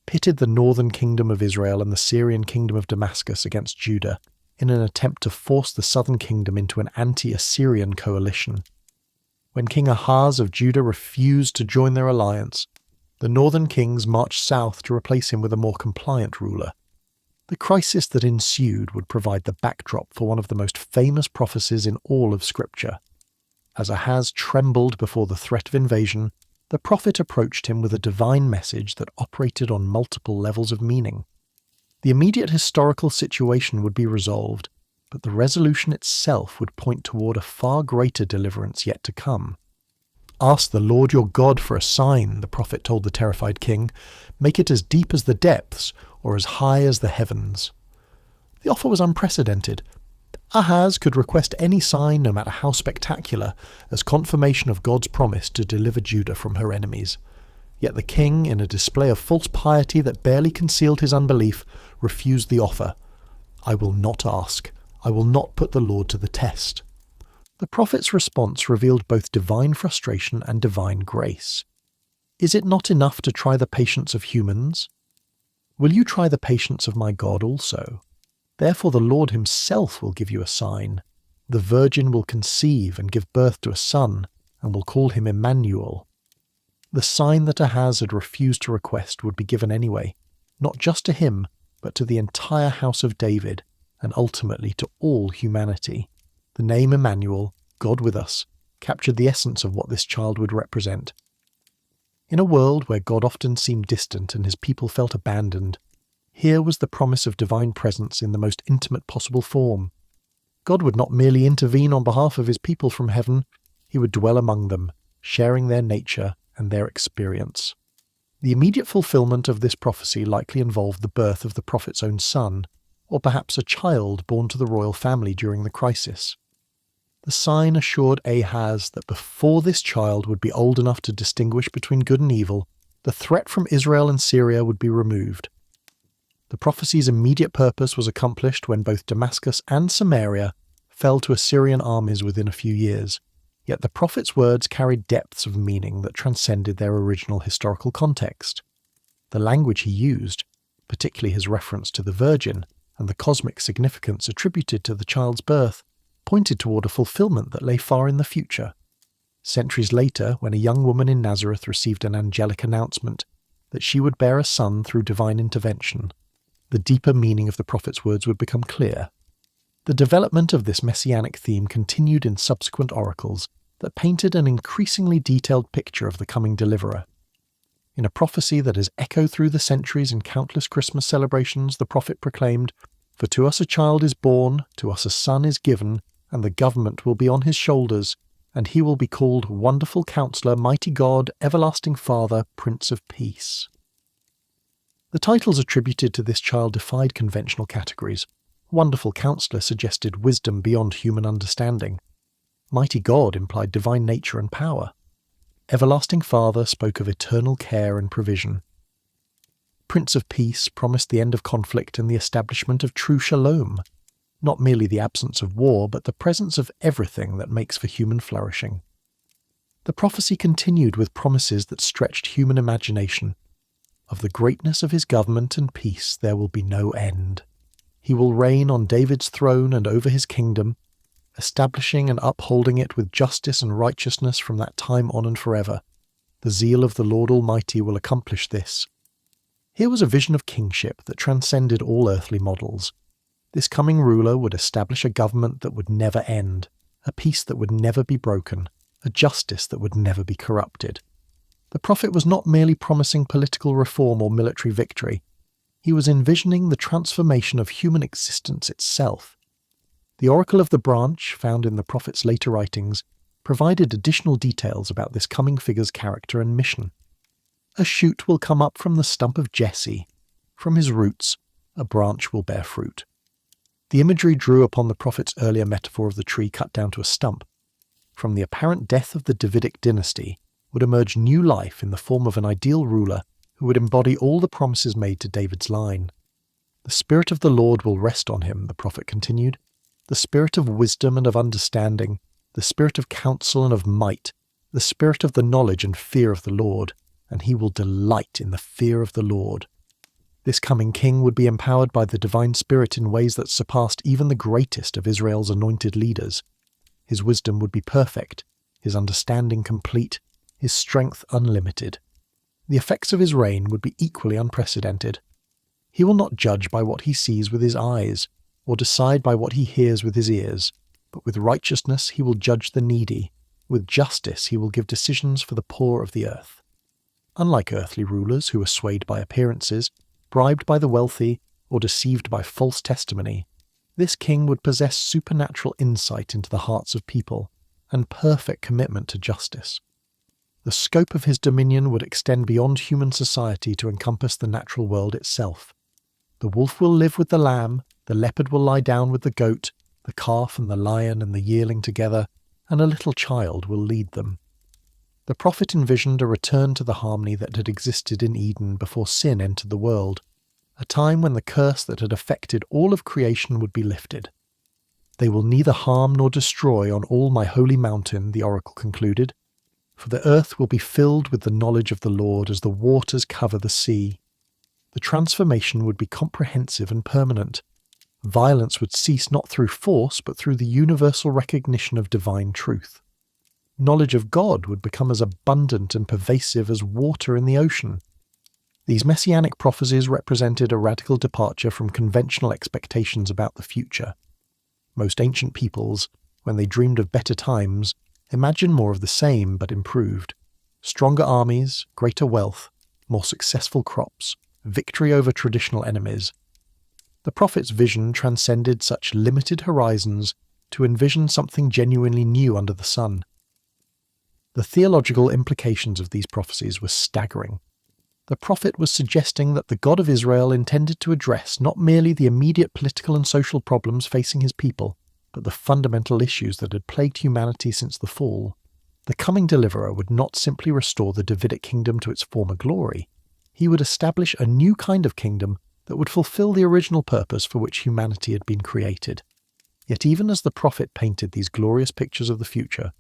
A: pitted the northern kingdom of Israel and the Syrian kingdom of Damascus against Judah in an attempt to force the southern kingdom into an anti-Assyrian coalition. When King Ahaz of Judah refused to join their alliance, the northern kings marched south to replace him with a more compliant ruler. The crisis that ensued would provide the backdrop for one of the most famous prophecies in all of Scripture. As Ahaz trembled before the threat of invasion, the prophet approached him with a divine message that operated on multiple levels of meaning. The immediate historical situation would be resolved, but the resolution itself would point toward a far greater deliverance yet to come. "Ask the Lord your God for a sign," the prophet told the terrified king. "Make it as deep as the depths, or as high as the heavens." The offer was unprecedented. Ahaz could request any sign, no matter how spectacular, as confirmation of God's promise to deliver Judah from her enemies. Yet the king, in a display of false piety that barely concealed his unbelief, refused the offer. "I will not ask. I will not put the Lord to the test." The prophet's response revealed both divine frustration and divine grace. Is it not enough to try the patience of humans? Will you try the patience of my God also? Therefore the Lord himself will give you a sign. The virgin will conceive and give birth to a son, and will call him Emmanuel. The sign that Ahaz had refused to request would be given anyway, not just to him, but to the entire house of David, and ultimately to all humanity. The name Emmanuel, God with us, captured the essence of what this child would represent. In a world where God often seemed distant and his people felt abandoned, here was the promise of divine presence in the most intimate possible form. God would not merely intervene on behalf of his people from heaven, he would dwell among them, sharing their nature and their experience. The immediate fulfillment of this prophecy likely involved the birth of the prophet's own son, or perhaps a child born to the royal family during the crisis. The sign assured Ahaz that before this child would be old enough to distinguish between good and evil, the threat from Israel and Syria would be removed. The prophecy's immediate purpose was accomplished when both Damascus and Samaria fell to Assyrian armies within a few years, yet the prophet's words carried depths of meaning that transcended their original historical context. The language he used, particularly his reference to the Virgin and the cosmic significance attributed to the child's birth, pointed toward a fulfillment that lay far in the future. Centuries later, when a young woman in Nazareth received an angelic announcement that she would bear a son through divine intervention, the deeper meaning of the prophet's words would become clear. The development of this messianic theme continued in subsequent oracles that painted an increasingly detailed picture of the coming deliverer. In a prophecy that has echoed through the centuries in countless Christmas celebrations, the prophet proclaimed, "For to us a child is born, to us a son is given, and the government will be on his shoulders, and he will be called Wonderful Counselor, Mighty God, Everlasting Father, Prince of Peace." The titles attributed to this child defied conventional categories. Wonderful Counselor suggested wisdom beyond human understanding. Mighty God implied divine nature and power. Everlasting Father spoke of eternal care and provision. Prince of Peace promised the end of conflict and the establishment of true shalom, not merely the absence of war, but the presence of everything that makes for human flourishing. The prophecy continued with promises that stretched human imagination. Of the greatness of his government and peace there will be no end. He will reign on David's throne and over his kingdom, establishing and upholding it with justice and righteousness from that time on and forever. The zeal of the Lord Almighty will accomplish this. Here was a vision of kingship that transcended all earthly models. This coming ruler would establish a government that would never end, a peace that would never be broken, a justice that would never be corrupted. The prophet was not merely promising political reform or military victory. He was envisioning the transformation of human existence itself. The Oracle of the Branch, found in the prophet's later writings, provided additional details about this coming figure's character and mission. A shoot will come up from the stump of Jesse. From his roots, a branch will bear fruit. The imagery drew upon the prophet's earlier metaphor of the tree cut down to a stump. From the apparent death of the Davidic dynasty would emerge new life in the form of an ideal ruler who would embody all the promises made to David's line. The Spirit of the Lord will rest on him, the prophet continued, the Spirit of wisdom and of understanding, the Spirit of counsel and of might, the Spirit of the knowledge and fear of the Lord, and he will delight in the fear of the Lord. This coming king would be empowered by the divine Spirit in ways that surpassed even the greatest of Israel's anointed leaders. His wisdom would be perfect, his understanding complete, his strength unlimited. The effects of his reign would be equally unprecedented. He will not judge by what he sees with his eyes, or decide by what he hears with his ears, but with righteousness he will judge the needy, With justice he will give decisions for the poor of the earth. Unlike earthly rulers who are swayed by appearances, bribed by the wealthy, or deceived by false testimony, this king would possess supernatural insight into the hearts of people and perfect commitment to justice. The scope of his dominion would extend beyond human society to encompass the natural world itself. The wolf will live with the lamb, the leopard will lie down with the goat, the calf and the lion and the yearling together, and a little child will lead them. The prophet envisioned a return to the harmony that had existed in Eden before sin entered the world, a time when the curse that had affected all of creation would be lifted. They will neither harm nor destroy on all my holy mountain, the oracle concluded, for the earth will be filled with the knowledge of the Lord as the waters cover the sea. The transformation would be comprehensive and permanent. Violence would cease not through force, but through the universal recognition of divine truth. Knowledge of God would become as abundant and pervasive as water in the ocean. These messianic prophecies represented a radical departure from conventional expectations about the future. Most ancient peoples, when they dreamed of better times, imagined more of the same but improved. Stronger armies, greater wealth, more successful crops, victory over traditional enemies. The prophet's vision transcended such limited horizons to envision something genuinely new under the sun. The theological implications of these prophecies were staggering. The prophet was suggesting that the God of Israel intended to address not merely the immediate political and social problems facing his people, but the fundamental issues that had plagued humanity since the fall. The coming deliverer would not simply restore the Davidic kingdom to its former glory. He would establish a new kind of kingdom that would fulfill the original purpose for which humanity had been created. Yet even as the prophet painted these glorious pictures of the future,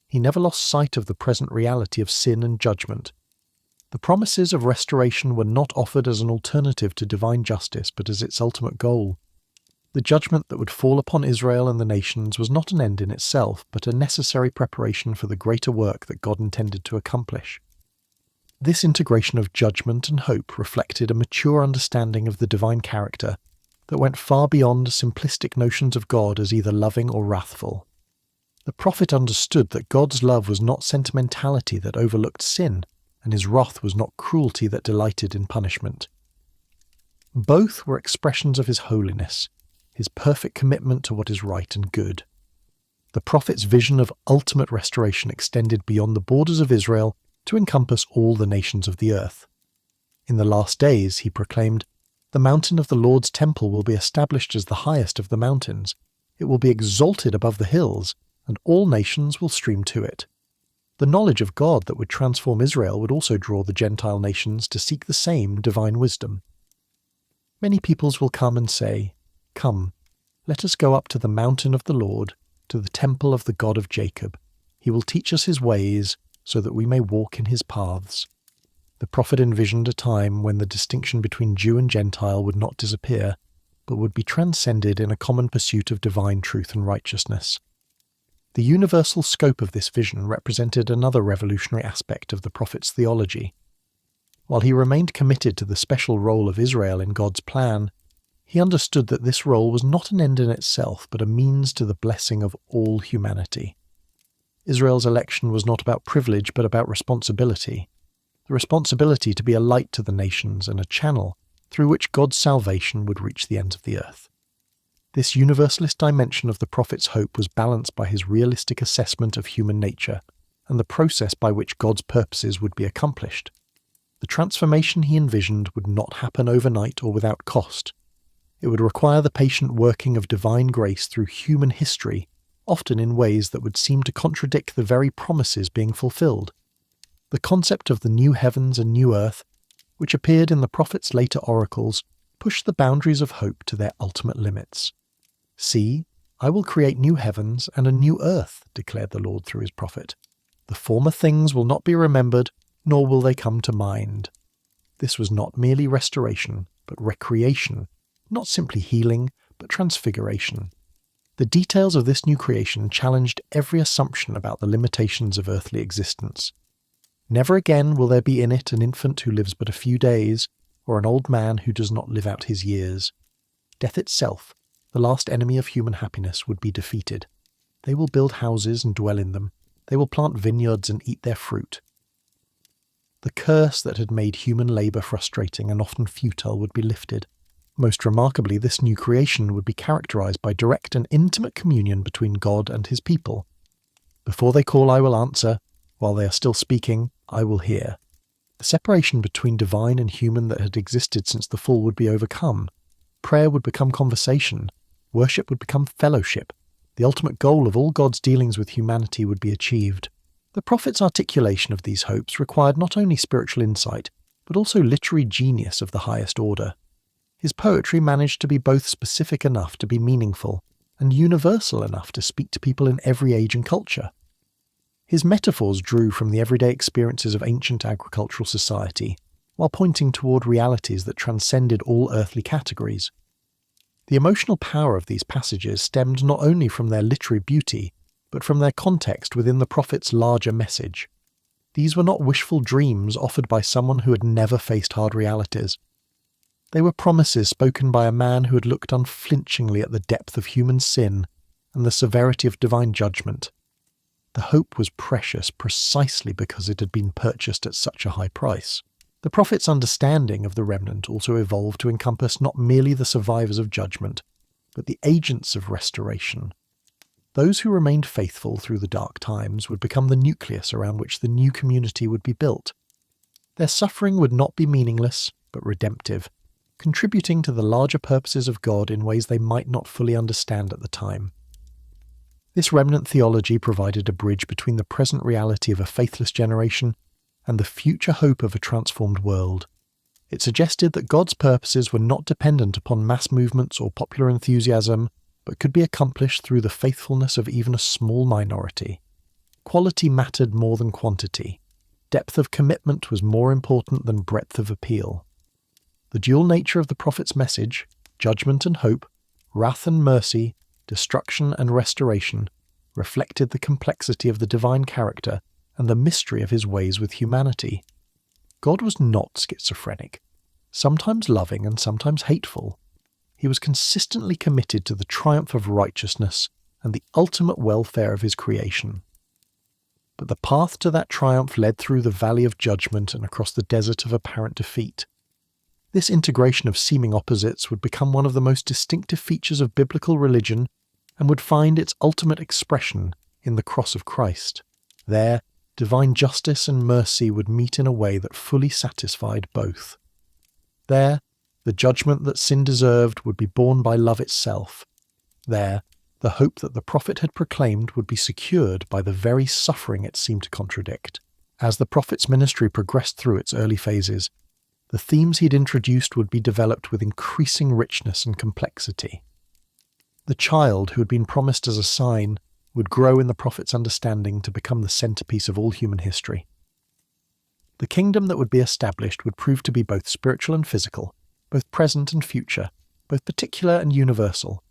A: he never lost sight of the present reality of sin and judgment. The promises of restoration were not offered as an alternative to divine justice, but as its ultimate goal. The judgment that would fall upon Israel and the nations was not an end in itself, but a necessary preparation for the greater work that God intended to accomplish. This integration of judgment and hope reflected a mature understanding of the divine character that went far beyond simplistic notions of God as either loving or wrathful. The prophet understood that God's love was not sentimentality that overlooked sin, and his wrath was not cruelty that delighted in punishment. Both were expressions of his holiness, his perfect commitment to what is right and good. The prophet's vision of ultimate restoration extended beyond the borders of Israel to encompass all the nations of the earth. In the last days, he proclaimed, the mountain of the Lord's temple will be established as the highest of the mountains. It will be exalted above the hills, and all nations will stream to it. The knowledge of God that would transform Israel would also draw the Gentile nations to seek the same divine wisdom. Many peoples will come and say, Come, let us go up to the mountain of the Lord, to the temple of the God of Jacob. He will teach us his ways, so that we may walk in his paths. The prophet envisioned a time when the distinction between Jew and Gentile would not disappear, but would be transcended in a common pursuit of divine truth and righteousness. The universal scope of this vision represented another revolutionary aspect of the prophet's theology. While he remained committed to the special role of Israel in God's plan, he understood that this role was not an end in itself, but a means to the blessing of all humanity. Israel's election was not about privilege, but about responsibility. The responsibility to be a light to the nations and a channel through which God's salvation would reach the ends of the earth. This universalist dimension of the prophet's hope was balanced by his realistic assessment of human nature and the process by which God's purposes would be accomplished. The transformation he envisioned would not happen overnight or without cost. It would require the patient working of divine grace through human history, often in ways that would seem to contradict the very promises being fulfilled. The concept of the new heavens and new earth, which appeared in the prophet's later oracles, pushed the boundaries of hope to their ultimate limits. See, I will create new heavens and a new earth, declared the Lord through his prophet. The former things will not be remembered, nor will they come to mind. This was not merely restoration, but recreation, not simply healing, but transfiguration. The details of this new creation challenged every assumption about the limitations of earthly existence. Never again will there be in it an infant who lives but a few days, or an old man who does not live out his years. Death itself, the last enemy of human happiness, would be defeated. They will build houses and dwell in them. They will plant vineyards and eat their fruit. The curse that had made human labour frustrating and often futile would be lifted. Most remarkably, this new creation would be characterised by direct and intimate communion between God and his people. Before they call, I will answer. While they are still speaking, I will hear. The separation between divine and human that had existed since the fall would be overcome. Prayer would become conversation. Worship would become fellowship. The ultimate goal of all God's dealings with humanity would be achieved. The prophet's articulation of these hopes required not only spiritual insight, but also literary genius of the highest order. His poetry managed to be both specific enough to be meaningful and universal enough to speak to people in every age and culture. His metaphors drew from the everyday experiences of ancient agricultural society, while pointing toward realities that transcended all earthly categories. The emotional power of these passages stemmed not only from their literary beauty, but from their context within the prophet's larger message. These were not wishful dreams offered by someone who had never faced hard realities. They were promises spoken by a man who had looked unflinchingly at the depth of human sin and the severity of divine judgment. The hope was precious precisely because it had been purchased at such a high price. The prophet's understanding of the remnant also evolved to encompass not merely the survivors of judgment, but the agents of restoration. Those who remained faithful through the dark times would become the nucleus around which the new community would be built. Their suffering would not be meaningless, but redemptive, contributing to the larger purposes of God in ways they might not fully understand at the time. This remnant theology provided a bridge between the present reality of a faithless generation and the future hope of a transformed world. It suggested that God's purposes were not dependent upon mass movements or popular enthusiasm, but could be accomplished through the faithfulness of even a small minority. Quality mattered more than quantity. Depth of commitment was more important than breadth of appeal. The dual nature of the prophet's message, judgment and hope, wrath and mercy, destruction and restoration, reflected the complexity of the divine character and the mystery of his ways with humanity. God was not schizophrenic, sometimes loving and sometimes hateful. He was consistently committed to the triumph of righteousness and the ultimate welfare of his creation. But the path to that triumph led through the valley of judgment and across the desert of apparent defeat. This integration of seeming opposites would become one of the most distinctive features of biblical religion and would find its ultimate expression in the cross of Christ. There, divine justice and mercy would meet in a way that fully satisfied both. There, the judgment that sin deserved would be borne by love itself. There, the hope that the prophet had proclaimed would be secured by the very suffering it seemed to contradict. As the prophet's ministry progressed through its early phases, the themes he'd introduced would be developed with increasing richness and complexity. The child who had been promised as a sign would grow in the prophet's understanding to become the centerpiece of all human history. The kingdom that would be established would prove to be both spiritual and physical, both present and future, both particular and universal.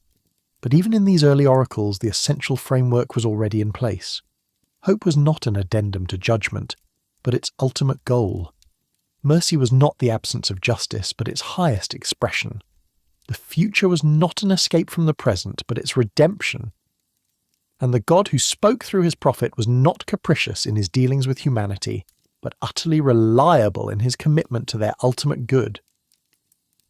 A: But even in these early oracles, the essential framework was already in place. Hope was not an addendum to judgment, but its ultimate goal. Mercy was not the absence of justice, but its highest expression. The future was not an escape from the present, but its redemption. And the God who spoke through his prophet was not capricious in his dealings with humanity, but utterly reliable in his commitment to their ultimate good.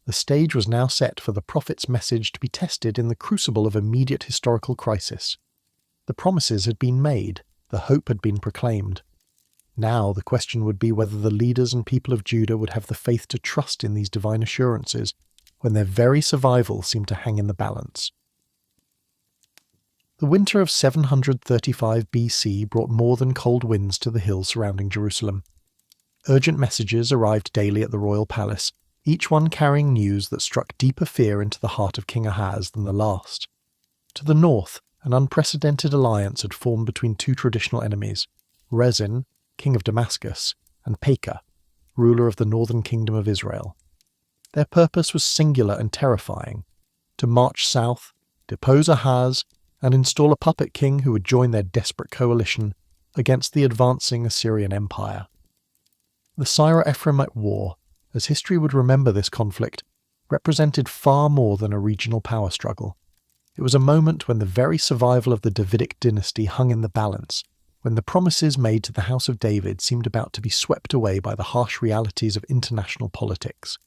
A: The stage was now set for the prophet's message to be tested in the crucible of immediate historical crisis. The promises had been made, the hope had been proclaimed. Now the question would be whether the leaders and people of Judah would have the faith to trust in these divine assurances when their very survival seemed to hang in the balance. The winter of 735 BC brought more than cold winds to the hills surrounding Jerusalem. Urgent messages arrived daily at the royal palace, each one carrying news that struck deeper fear into the heart of King Ahaz than the last. To the north, an unprecedented alliance had formed between two traditional enemies, Rezin, king of Damascus, and Pekah, ruler of the northern kingdom of Israel. Their purpose was singular and terrifying: to march south, depose Ahaz, and install a puppet king who would join their desperate coalition against the advancing Assyrian Empire. The Syro-Ephraimite War, as history would remember this conflict, represented far more than a regional power struggle. It was a moment when the very survival of the Davidic dynasty hung in the balance, when the promises made to the House of David seemed about to be swept away by the harsh realities of international politics.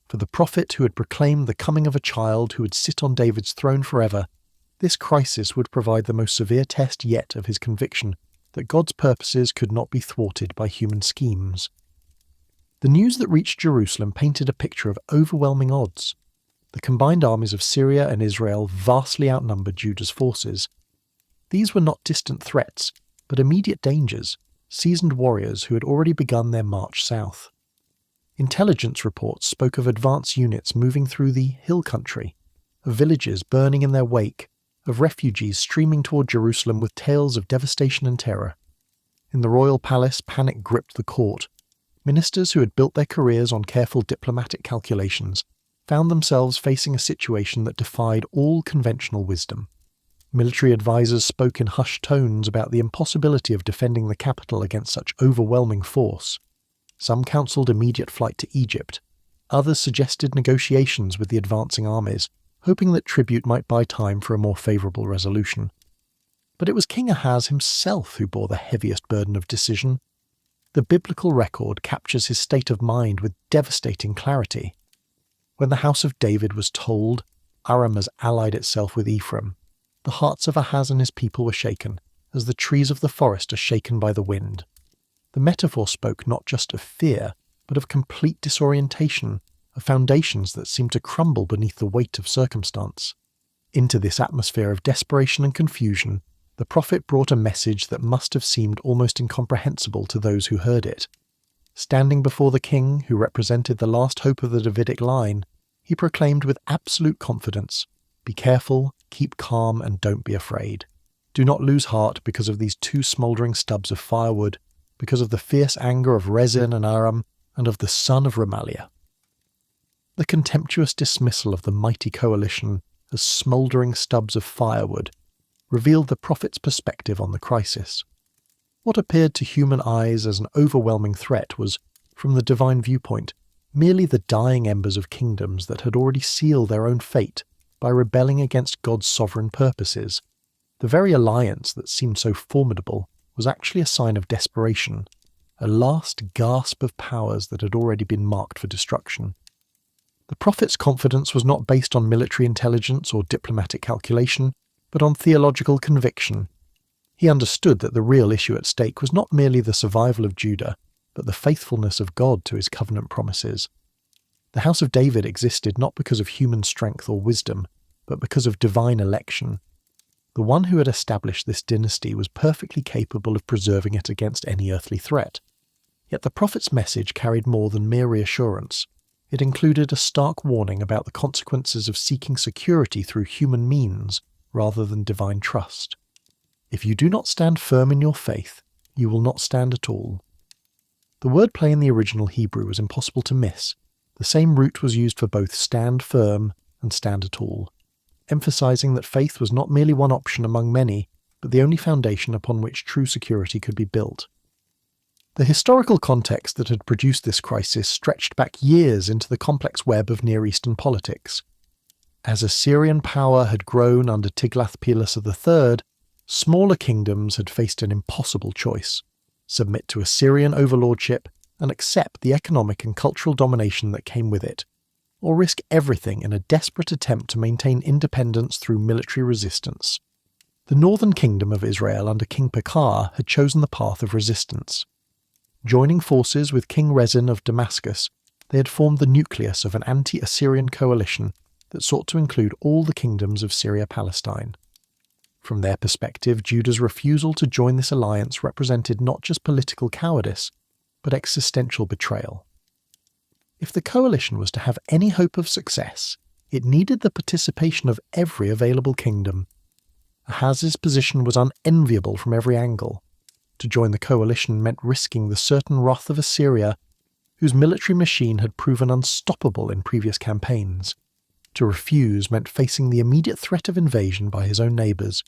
A: For the prophet who had proclaimed the coming of a child who would sit on David's throne forever, this crisis would provide the most severe test yet of his conviction that God's purposes could not be thwarted by human schemes. The news that reached Jerusalem painted a picture of overwhelming odds. The combined armies of Syria and Israel vastly outnumbered Judah's forces. These were not distant threats, but immediate dangers, seasoned warriors who had already begun their march south. Intelligence reports spoke of advance units moving through the hill country, of villages burning in their wake, of refugees streaming toward Jerusalem with tales of devastation and terror. In the royal palace, panic gripped the court. Ministers who had built their careers on careful diplomatic calculations found themselves facing a situation that defied all conventional wisdom. Military advisors spoke in hushed tones about the impossibility of defending the capital against such overwhelming force. Some counselled immediate flight to Egypt. Others suggested negotiations with the advancing armies, hoping that tribute might buy time for a more favourable resolution. But it was King Ahaz himself who bore the heaviest burden of decision. The biblical record captures his state of mind with devastating clarity. When the house of David was told Aram has allied itself with Ephraim, the hearts of Ahaz and his people were shaken, as the trees of the forest are shaken by the wind. The metaphor spoke not just of fear, but of complete disorientation, of foundations that seemed to crumble beneath the weight of circumstance. Into this atmosphere of desperation and confusion, the prophet brought a message that must have seemed almost incomprehensible to those who heard it. Standing before the king, who represented the last hope of the Davidic line, he proclaimed with absolute confidence, "Be careful, keep calm, and don't be afraid. Do not lose heart because of these two smouldering stubs of firewood, because of the fierce anger of Rezin and Aram, and of the son of Remaliah." The contemptuous dismissal of the mighty coalition as smouldering stubs of firewood revealed the prophet's perspective on the crisis. What appeared to human eyes as an overwhelming threat was, from the divine viewpoint, merely the dying embers of kingdoms that had already sealed their own fate by rebelling against God's sovereign purposes. The very alliance that seemed so formidable was actually a sign of desperation, a last gasp of powers that had already been marked for destruction. The prophet's confidence was not based on military intelligence or diplomatic calculation, but on theological conviction. He understood that the real issue at stake was not merely the survival of Judah, but the faithfulness of God to his covenant promises. The house of David existed not because of human strength or wisdom, but because of divine election. The one who had established this dynasty was perfectly capable of preserving it against any earthly threat. Yet the prophet's message carried more than mere reassurance. It included a stark warning about the consequences of seeking security through human means rather than divine trust. If you do not stand firm in your faith, you will not stand at all. The wordplay in the original Hebrew was impossible to miss. The same root was used for both stand firm and stand at all, emphasizing that faith was not merely one option among many, but the only foundation upon which true security could be built. The historical context that had produced this crisis stretched back years into the complex web of Near Eastern politics. As Assyrian power had grown under Tiglath-Pileser III, smaller kingdoms had faced an impossible choice: submit to Assyrian overlordship and accept the economic and cultural domination that came with it, or risk everything in a desperate attempt to maintain independence through military resistance. The northern kingdom of Israel under King Pekah had chosen the path of resistance. Joining forces with King Rezin of Damascus, they had formed the nucleus of an anti-Assyrian coalition that sought to include all the kingdoms of Syria-Palestine. From their perspective, Judah's refusal to join this alliance represented not just political cowardice, but existential betrayal. If the coalition was to have any hope of success, it needed the participation of every available kingdom. Ahaz's position was unenviable from every angle. To join the coalition meant risking the certain wrath of Assyria, whose military machine had proven unstoppable in previous campaigns. To refuse meant facing the immediate threat of invasion by his own neighbours.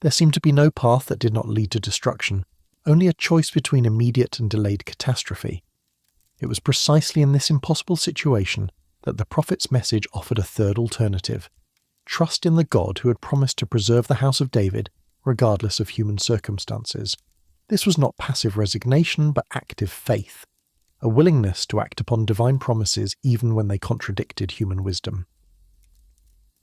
A: There seemed to be no path that did not lead to destruction, only a choice between immediate and delayed catastrophe. It was precisely in this impossible situation that the prophet's message offered a third alternative: trust in the God who had promised to preserve the house of David, regardless of human circumstances. This was not passive resignation, but active faith, a willingness to act upon divine promises even when they contradicted human wisdom.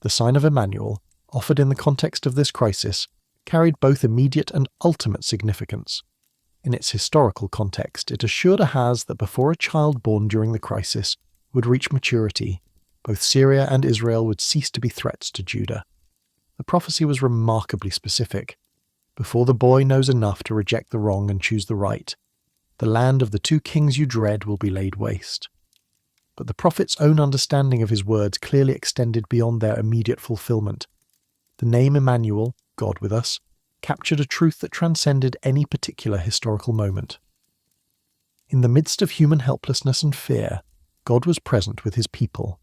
A: The sign of Emmanuel, offered in the context of this crisis, carried both immediate and ultimate significance. In its historical context, it assured Ahaz that before a child born during the crisis would reach maturity, both Syria and Israel would cease to be threats to Judah. The prophecy was remarkably specific. Before the boy knows enough to reject the wrong and choose the right, the land of the two kings you dread will be laid waste. But the prophet's own understanding of his words clearly extended beyond their immediate fulfillment. The name Emmanuel, God with us, captured a truth that transcended any particular historical moment. In the midst of human helplessness and fear, God was present with his people.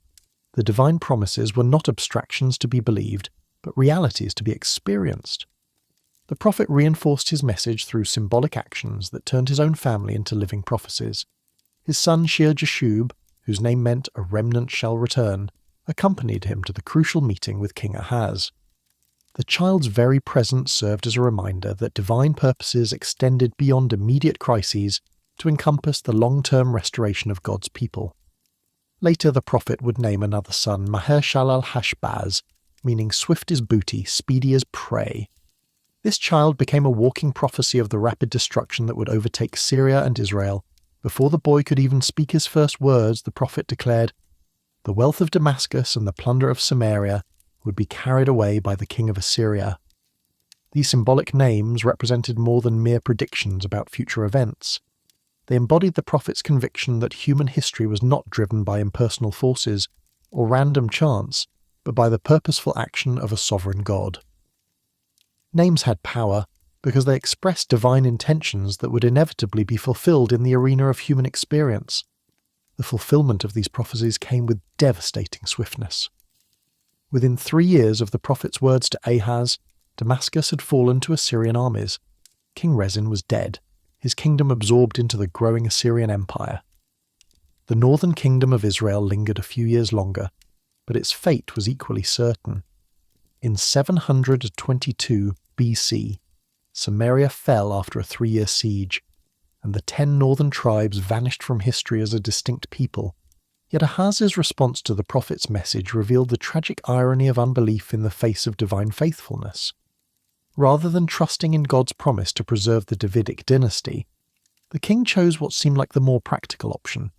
A: The divine promises were not abstractions to be believed, but realities to be experienced. The prophet reinforced his message through symbolic actions that turned his own family into living prophecies. His son Shear-Jashub, whose name meant a remnant shall return, accompanied him to the crucial meeting with King Ahaz. The child's very presence served as a reminder that divine purposes extended beyond immediate crises to encompass the long-term restoration of God's people. Later the prophet would name another son Maher-Shalal-Hash-Baz, meaning swift as booty, speedy as prey. This child became a walking prophecy of the rapid destruction that would overtake Syria and Israel. Before the boy could even speak his first words, the prophet declared, "The wealth of Damascus and the plunder of Samaria would be carried away by the king of Assyria." These symbolic names represented more than mere predictions about future events. They embodied the prophet's conviction that human history was not driven by impersonal forces or random chance, but by the purposeful action of a sovereign God. Names had power because they expressed divine intentions that would inevitably be fulfilled in the arena of human experience. The fulfillment of these prophecies came with devastating swiftness. Within 3 years of the prophet's words to Ahaz, Damascus had fallen to Assyrian armies. King Rezin was dead, his kingdom absorbed into the growing Assyrian Empire. The northern kingdom of Israel lingered a few years longer, but its fate was equally certain. In 722 BC, Samaria fell after a 3-year siege, and the 10 northern tribes vanished from history as a distinct people. Yet Ahaz's response to the prophet's message revealed the tragic irony of unbelief in the face of divine faithfulness. Rather than trusting in God's promise to preserve the Davidic dynasty, the king chose what seemed like the more practical option.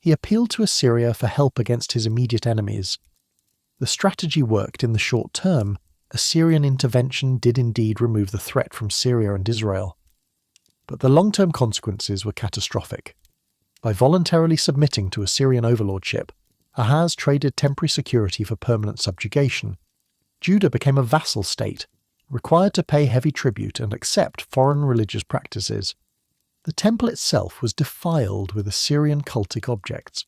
A: He appealed to Assyria for help against his immediate enemies. The strategy worked in the short term. Assyrian intervention did indeed remove the threat from Syria and Israel. But the long-term consequences were catastrophic. By voluntarily submitting to Assyrian overlordship, Ahaz traded temporary security for permanent subjugation. Judah became a vassal state, required to pay heavy tribute and accept foreign religious practices. The temple itself was defiled with Assyrian cultic objects.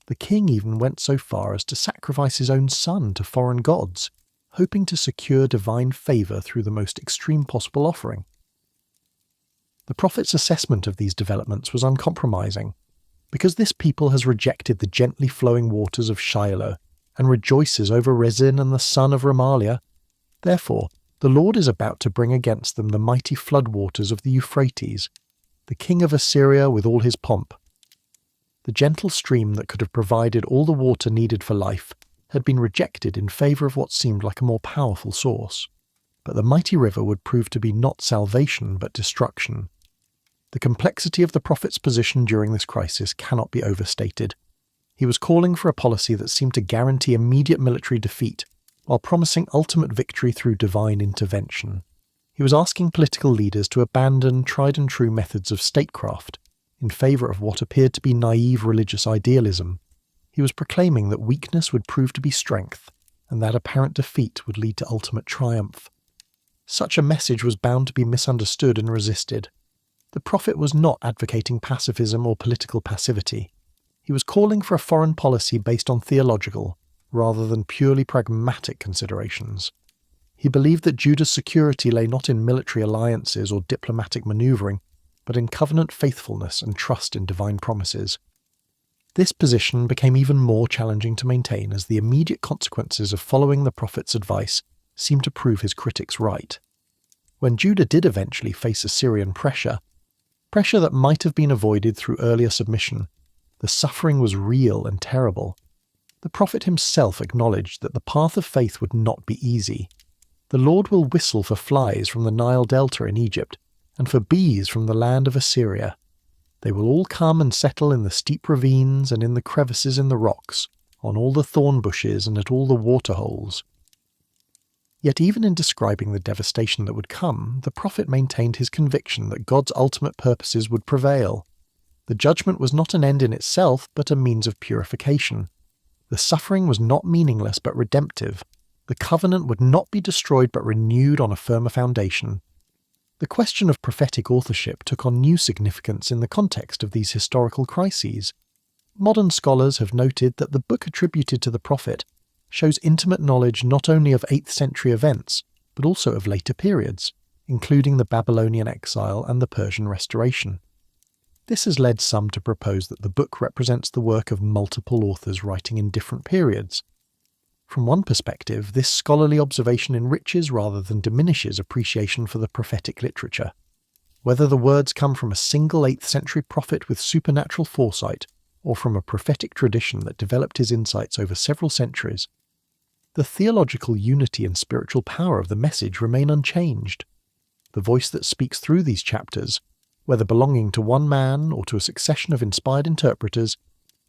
A: The king even went so far as to sacrifice his own son to foreign gods, hoping to secure divine favour through the most extreme possible offering. The prophet's assessment of these developments was uncompromising. Because this people has rejected the gently flowing waters of Shiloh and rejoices over Rezin and the son of Remaliah, therefore the Lord is about to bring against them the mighty floodwaters of the Euphrates, the king of Assyria with all his pomp. The gentle stream that could have provided all the water needed for life had been rejected in favour of what seemed like a more powerful source. But the mighty river would prove to be not salvation but destruction. The complexity of the prophet's position during this crisis cannot be overstated. He was calling for a policy that seemed to guarantee immediate military defeat, while promising ultimate victory through divine intervention. He was asking political leaders to abandon tried-and-true methods of statecraft in favour of what appeared to be naive religious idealism. He was proclaiming that weakness would prove to be strength, and that apparent defeat would lead to ultimate triumph. Such a message was bound to be misunderstood and resisted. The prophet was not advocating pacifism or political passivity. He was calling for a foreign policy based on theological, rather than purely pragmatic considerations. He believed that Judah's security lay not in military alliances or diplomatic manoeuvring, but in covenant faithfulness and trust in divine promises. This position became even more challenging to maintain as the immediate consequences of following the prophet's advice seemed to prove his critics right. When Judah did eventually face Assyrian pressure that might have been avoided through earlier submission, the suffering was real and terrible. The prophet himself acknowledged that the path of faith would not be easy. The Lord will whistle for flies from the Nile Delta in Egypt, and for bees from the land of Assyria. They will all come and settle in the steep ravines and in the crevices in the rocks, on all the thorn bushes and at all the water holes. Yet even in describing the devastation that would come, the prophet maintained his conviction that God's ultimate purposes would prevail. The judgment was not an end in itself, but a means of purification. The suffering was not meaningless but redemptive. The covenant would not be destroyed but renewed on a firmer foundation. The question of prophetic authorship took on new significance in the context of these historical crises. Modern scholars have noted that the book attributed to the prophet shows intimate knowledge not only of 8th century events, but also of later periods, including the Babylonian exile and the Persian restoration. This has led some to propose that the book represents the work of multiple authors writing in different periods. From one perspective, this scholarly observation enriches rather than diminishes appreciation for the prophetic literature. Whether the words come from a single 8th century prophet with supernatural foresight, or from a prophetic tradition that developed his insights over several centuries, the theological unity and spiritual power of the message remain unchanged. The voice that speaks through these chapters, whether belonging to one man or to a succession of inspired interpreters,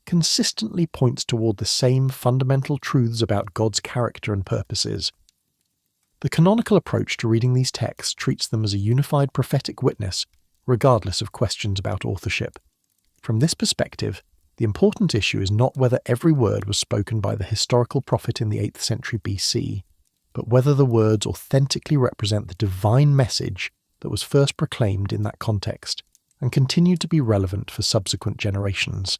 A: consistently points toward the same fundamental truths about God's character and purposes. The canonical approach to reading these texts treats them as a unified prophetic witness, regardless of questions about authorship. From this perspective, the important issue is not whether every word was spoken by the historical prophet in the 8th century BC, but whether the words authentically represent the divine message that was first proclaimed in that context and continued to be relevant for subsequent generations.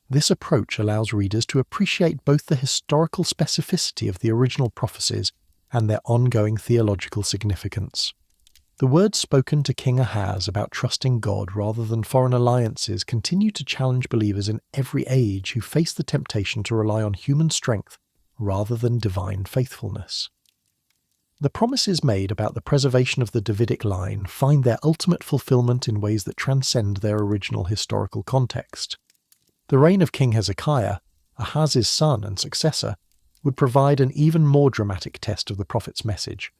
A: This approach allows readers to appreciate both the historical specificity of the original prophecies and their ongoing theological significance. The words spoken to King Ahaz about trusting God rather than foreign alliances continue to challenge believers in every age who face the temptation to rely on human strength rather than divine faithfulness. The promises made about the preservation of the Davidic line find their ultimate fulfillment in ways that transcend their original historical context. The reign of King Hezekiah, Ahaz's son and successor, would provide an even more dramatic test of the prophet's message.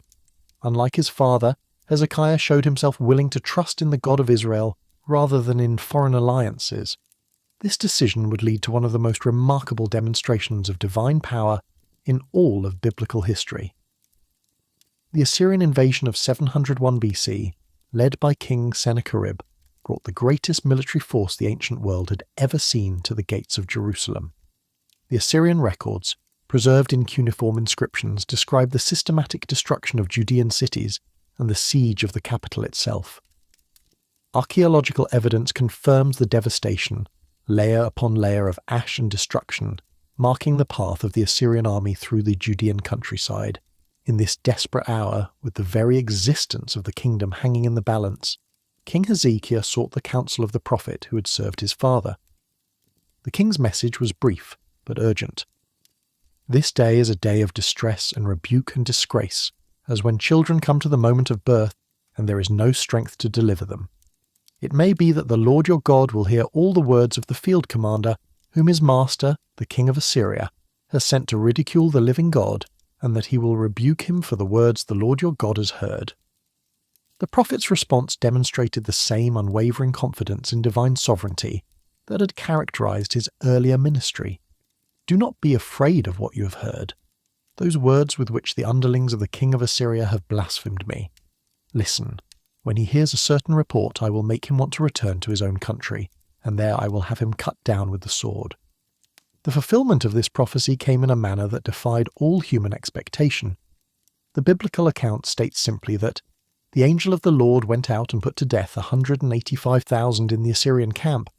A: Unlike his father, Hezekiah showed himself willing to trust in the God of Israel rather than in foreign alliances. This decision would lead to one of the most remarkable demonstrations of divine power in all of biblical history. The Assyrian invasion of 701 BC, led by King Sennacherib, brought the greatest military force the ancient world had ever seen to the gates of Jerusalem. The Assyrian records, preserved in cuneiform inscriptions, describe the systematic destruction of Judean cities and the siege of the capital itself. Archaeological evidence confirms the devastation, layer upon layer of ash and destruction, marking the path of the Assyrian army through the Judean countryside. In this desperate hour, with the very existence of the kingdom hanging in the balance, King Hezekiah sought the counsel of the prophet who had served his father. The king's message was brief, but urgent. This day is a day of distress and rebuke and disgrace, as when children come to the moment of birth, and there is no strength to deliver them. It may be that the Lord your God will hear all the words of the field commander, whom his master, the king of Assyria, has sent to ridicule the living God, and that he will rebuke him for the words the Lord your God has heard. The prophet's response demonstrated the same unwavering confidence in divine sovereignty that had characterized his earlier ministry. Do not be afraid of what you have heard. Those words with which the underlings of the king of Assyria have blasphemed me. Listen, when he hears a certain report, I will make him want to return to his own country, and there I will have him cut down with the sword. The fulfillment of this prophecy came in a manner that defied all human expectation. The biblical account states simply that the angel of the Lord went out and put to death 185,000 in the Assyrian camp.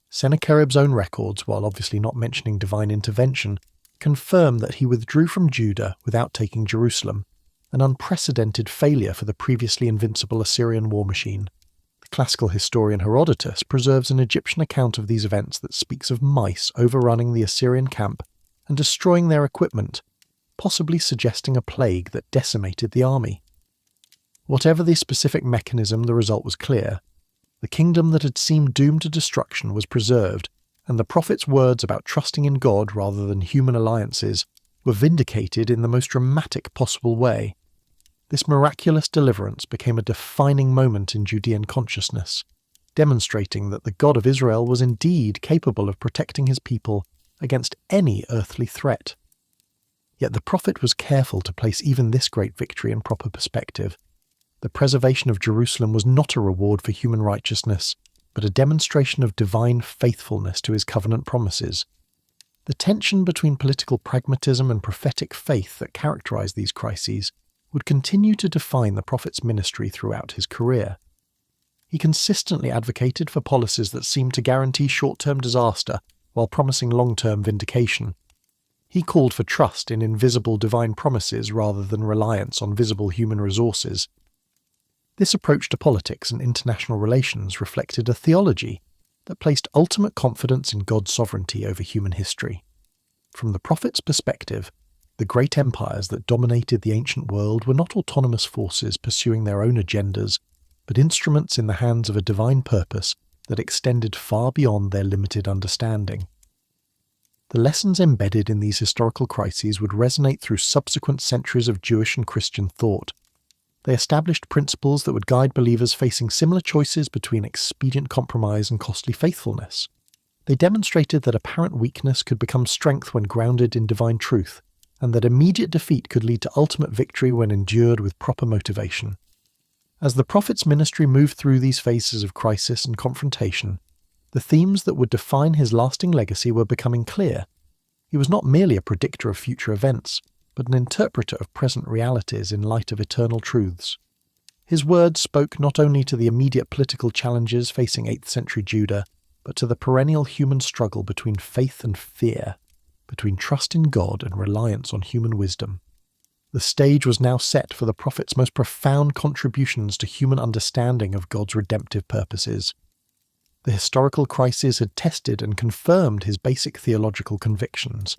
A: Sennacherib's own records, while obviously not mentioning divine intervention, confirm that he withdrew from Judah without taking Jerusalem, an unprecedented failure for the previously invincible Assyrian war machine. The classical historian Herodotus preserves an Egyptian account of these events that speaks of mice overrunning the Assyrian camp and destroying their equipment, possibly suggesting a plague that decimated the army. Whatever the specific mechanism, the result was clear. The kingdom that had seemed doomed to destruction was preserved, and the prophet's words about trusting in God rather than human alliances were vindicated in the most dramatic possible way. This miraculous deliverance became a defining moment in Judean consciousness, demonstrating that the God of Israel was indeed capable of protecting his people against any earthly threat. Yet the prophet was careful to place even this great victory in proper perspective. The preservation of Jerusalem was not a reward for human righteousness, but a demonstration of divine faithfulness to his covenant promises. The tension between political pragmatism and prophetic faith that characterized these crises would continue to define the prophet's ministry throughout his career. He consistently advocated for policies that seemed to guarantee short-term disaster while promising long-term vindication. He called for trust in invisible divine promises rather than reliance on visible human resources. This approach to politics and international relations reflected a theology that placed ultimate confidence in God's sovereignty over human history. From the prophet's perspective, the great empires that dominated the ancient world were not autonomous forces pursuing their own agendas, but instruments in the hands of a divine purpose that extended far beyond their limited understanding. The lessons embedded in these historical crises would resonate through subsequent centuries of Jewish and Christian thought. They established principles that would guide believers facing similar choices between expedient compromise and costly faithfulness. They demonstrated that apparent weakness could become strength when grounded in divine truth, and that immediate defeat could lead to ultimate victory when endured with proper motivation. As the prophet's ministry moved through these phases of crisis and confrontation, the themes that would define his lasting legacy were becoming clear. He was not merely a predictor of future events, but an interpreter of present realities in light of eternal truths. His words spoke not only to the immediate political challenges facing 8th century Judah, but to the perennial human struggle between faith and fear, between trust in God and reliance on human wisdom. The stage was now set for the prophet's most profound contributions to human understanding of God's redemptive purposes. The historical crisis had tested and confirmed his basic theological convictions.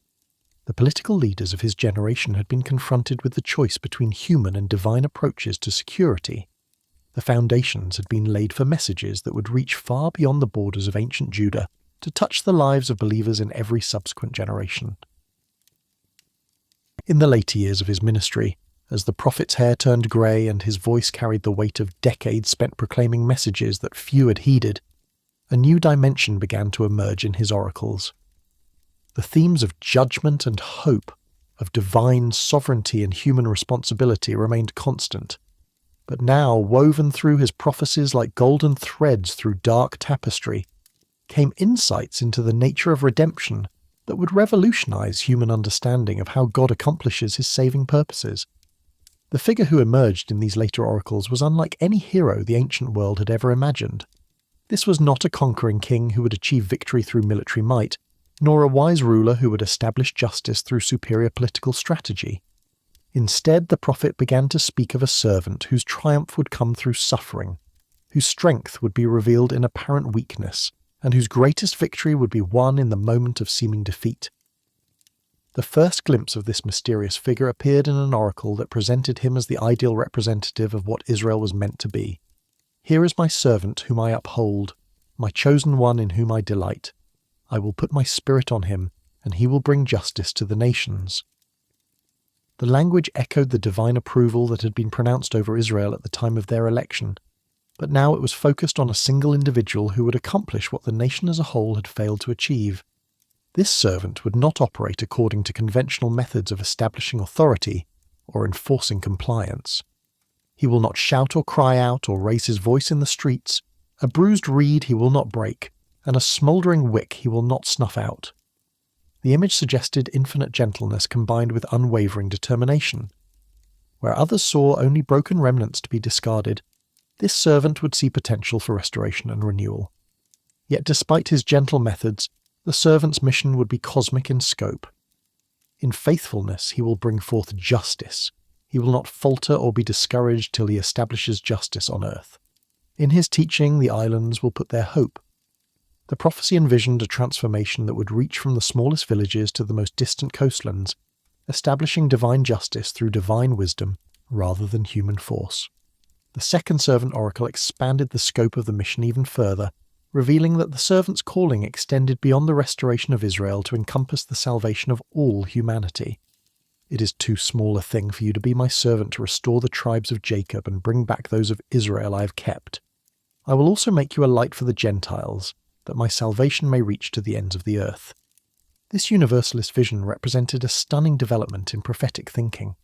A: The political leaders of his generation had been confronted with the choice between human and divine approaches to security. The foundations had been laid for messages that would reach far beyond the borders of ancient Judah to touch the lives of believers in every subsequent generation. In the later years of his ministry, as the prophet's hair turned grey and his voice carried the weight of decades spent proclaiming messages that few had heeded, a new dimension began to emerge in his oracles. The themes of judgment and hope, of divine sovereignty and human responsibility remained constant, but now, woven through his prophecies like golden threads through dark tapestry, came insights into the nature of redemption that would revolutionize human understanding of how God accomplishes his saving purposes. The figure who emerged in these later oracles was unlike any hero the ancient world had ever imagined. This was not a conquering king who would achieve victory through military might, nor a wise ruler who would establish justice through superior political strategy. Instead, the prophet began to speak of a servant whose triumph would come through suffering, whose strength would be revealed in apparent weakness, and whose greatest victory would be won in the moment of seeming defeat. The first glimpse of this mysterious figure appeared in an oracle that presented him as the ideal representative of what Israel was meant to be. "Here is my servant whom I uphold, my chosen one in whom I delight. I will put my spirit on him, and he will bring justice to the nations." The language echoed the divine approval that had been pronounced over Israel at the time of their election, but now it was focused on a single individual who would accomplish what the nation as a whole had failed to achieve. This servant would not operate according to conventional methods of establishing authority or enforcing compliance. He will not shout or cry out or raise his voice in the streets. A bruised reed he will not break, and a smouldering wick he will not snuff out. The image suggested infinite gentleness combined with unwavering determination. Where others saw only broken remnants to be discarded, this servant would see potential for restoration and renewal. Yet despite his gentle methods, the servant's mission would be cosmic in scope. In faithfulness he will bring forth justice. He will not falter or be discouraged till he establishes justice on earth. In his teaching, the islands will put their hope. The prophecy envisioned a transformation that would reach from the smallest villages to the most distant coastlands, establishing divine justice through divine wisdom rather than human force. The second servant oracle expanded the scope of the mission even further, revealing that the servant's calling extended beyond the restoration of Israel to encompass the salvation of all humanity. It is too small a thing for you to be my servant to restore the tribes of Jacob and bring back those of Israel I have kept. I will also make you a light for the Gentiles, that my salvation may reach to the ends of the earth. This universalist vision represented a stunning development in prophetic thinking.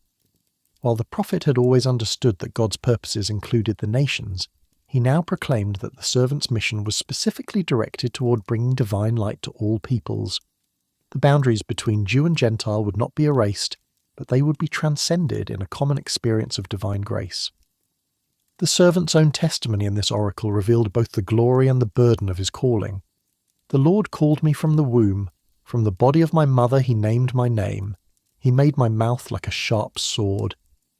A: While the prophet had always understood that God's purposes included the nations, he now proclaimed that the servant's mission was specifically directed toward bringing divine light to all peoples. The boundaries between Jew and Gentile would not be erased, but they would be transcended in a common experience of divine grace. The servant's own testimony in this oracle revealed both the glory and the burden of his calling. The Lord called me from the womb. From the body of my mother he named my name. He made my mouth like a sharp sword.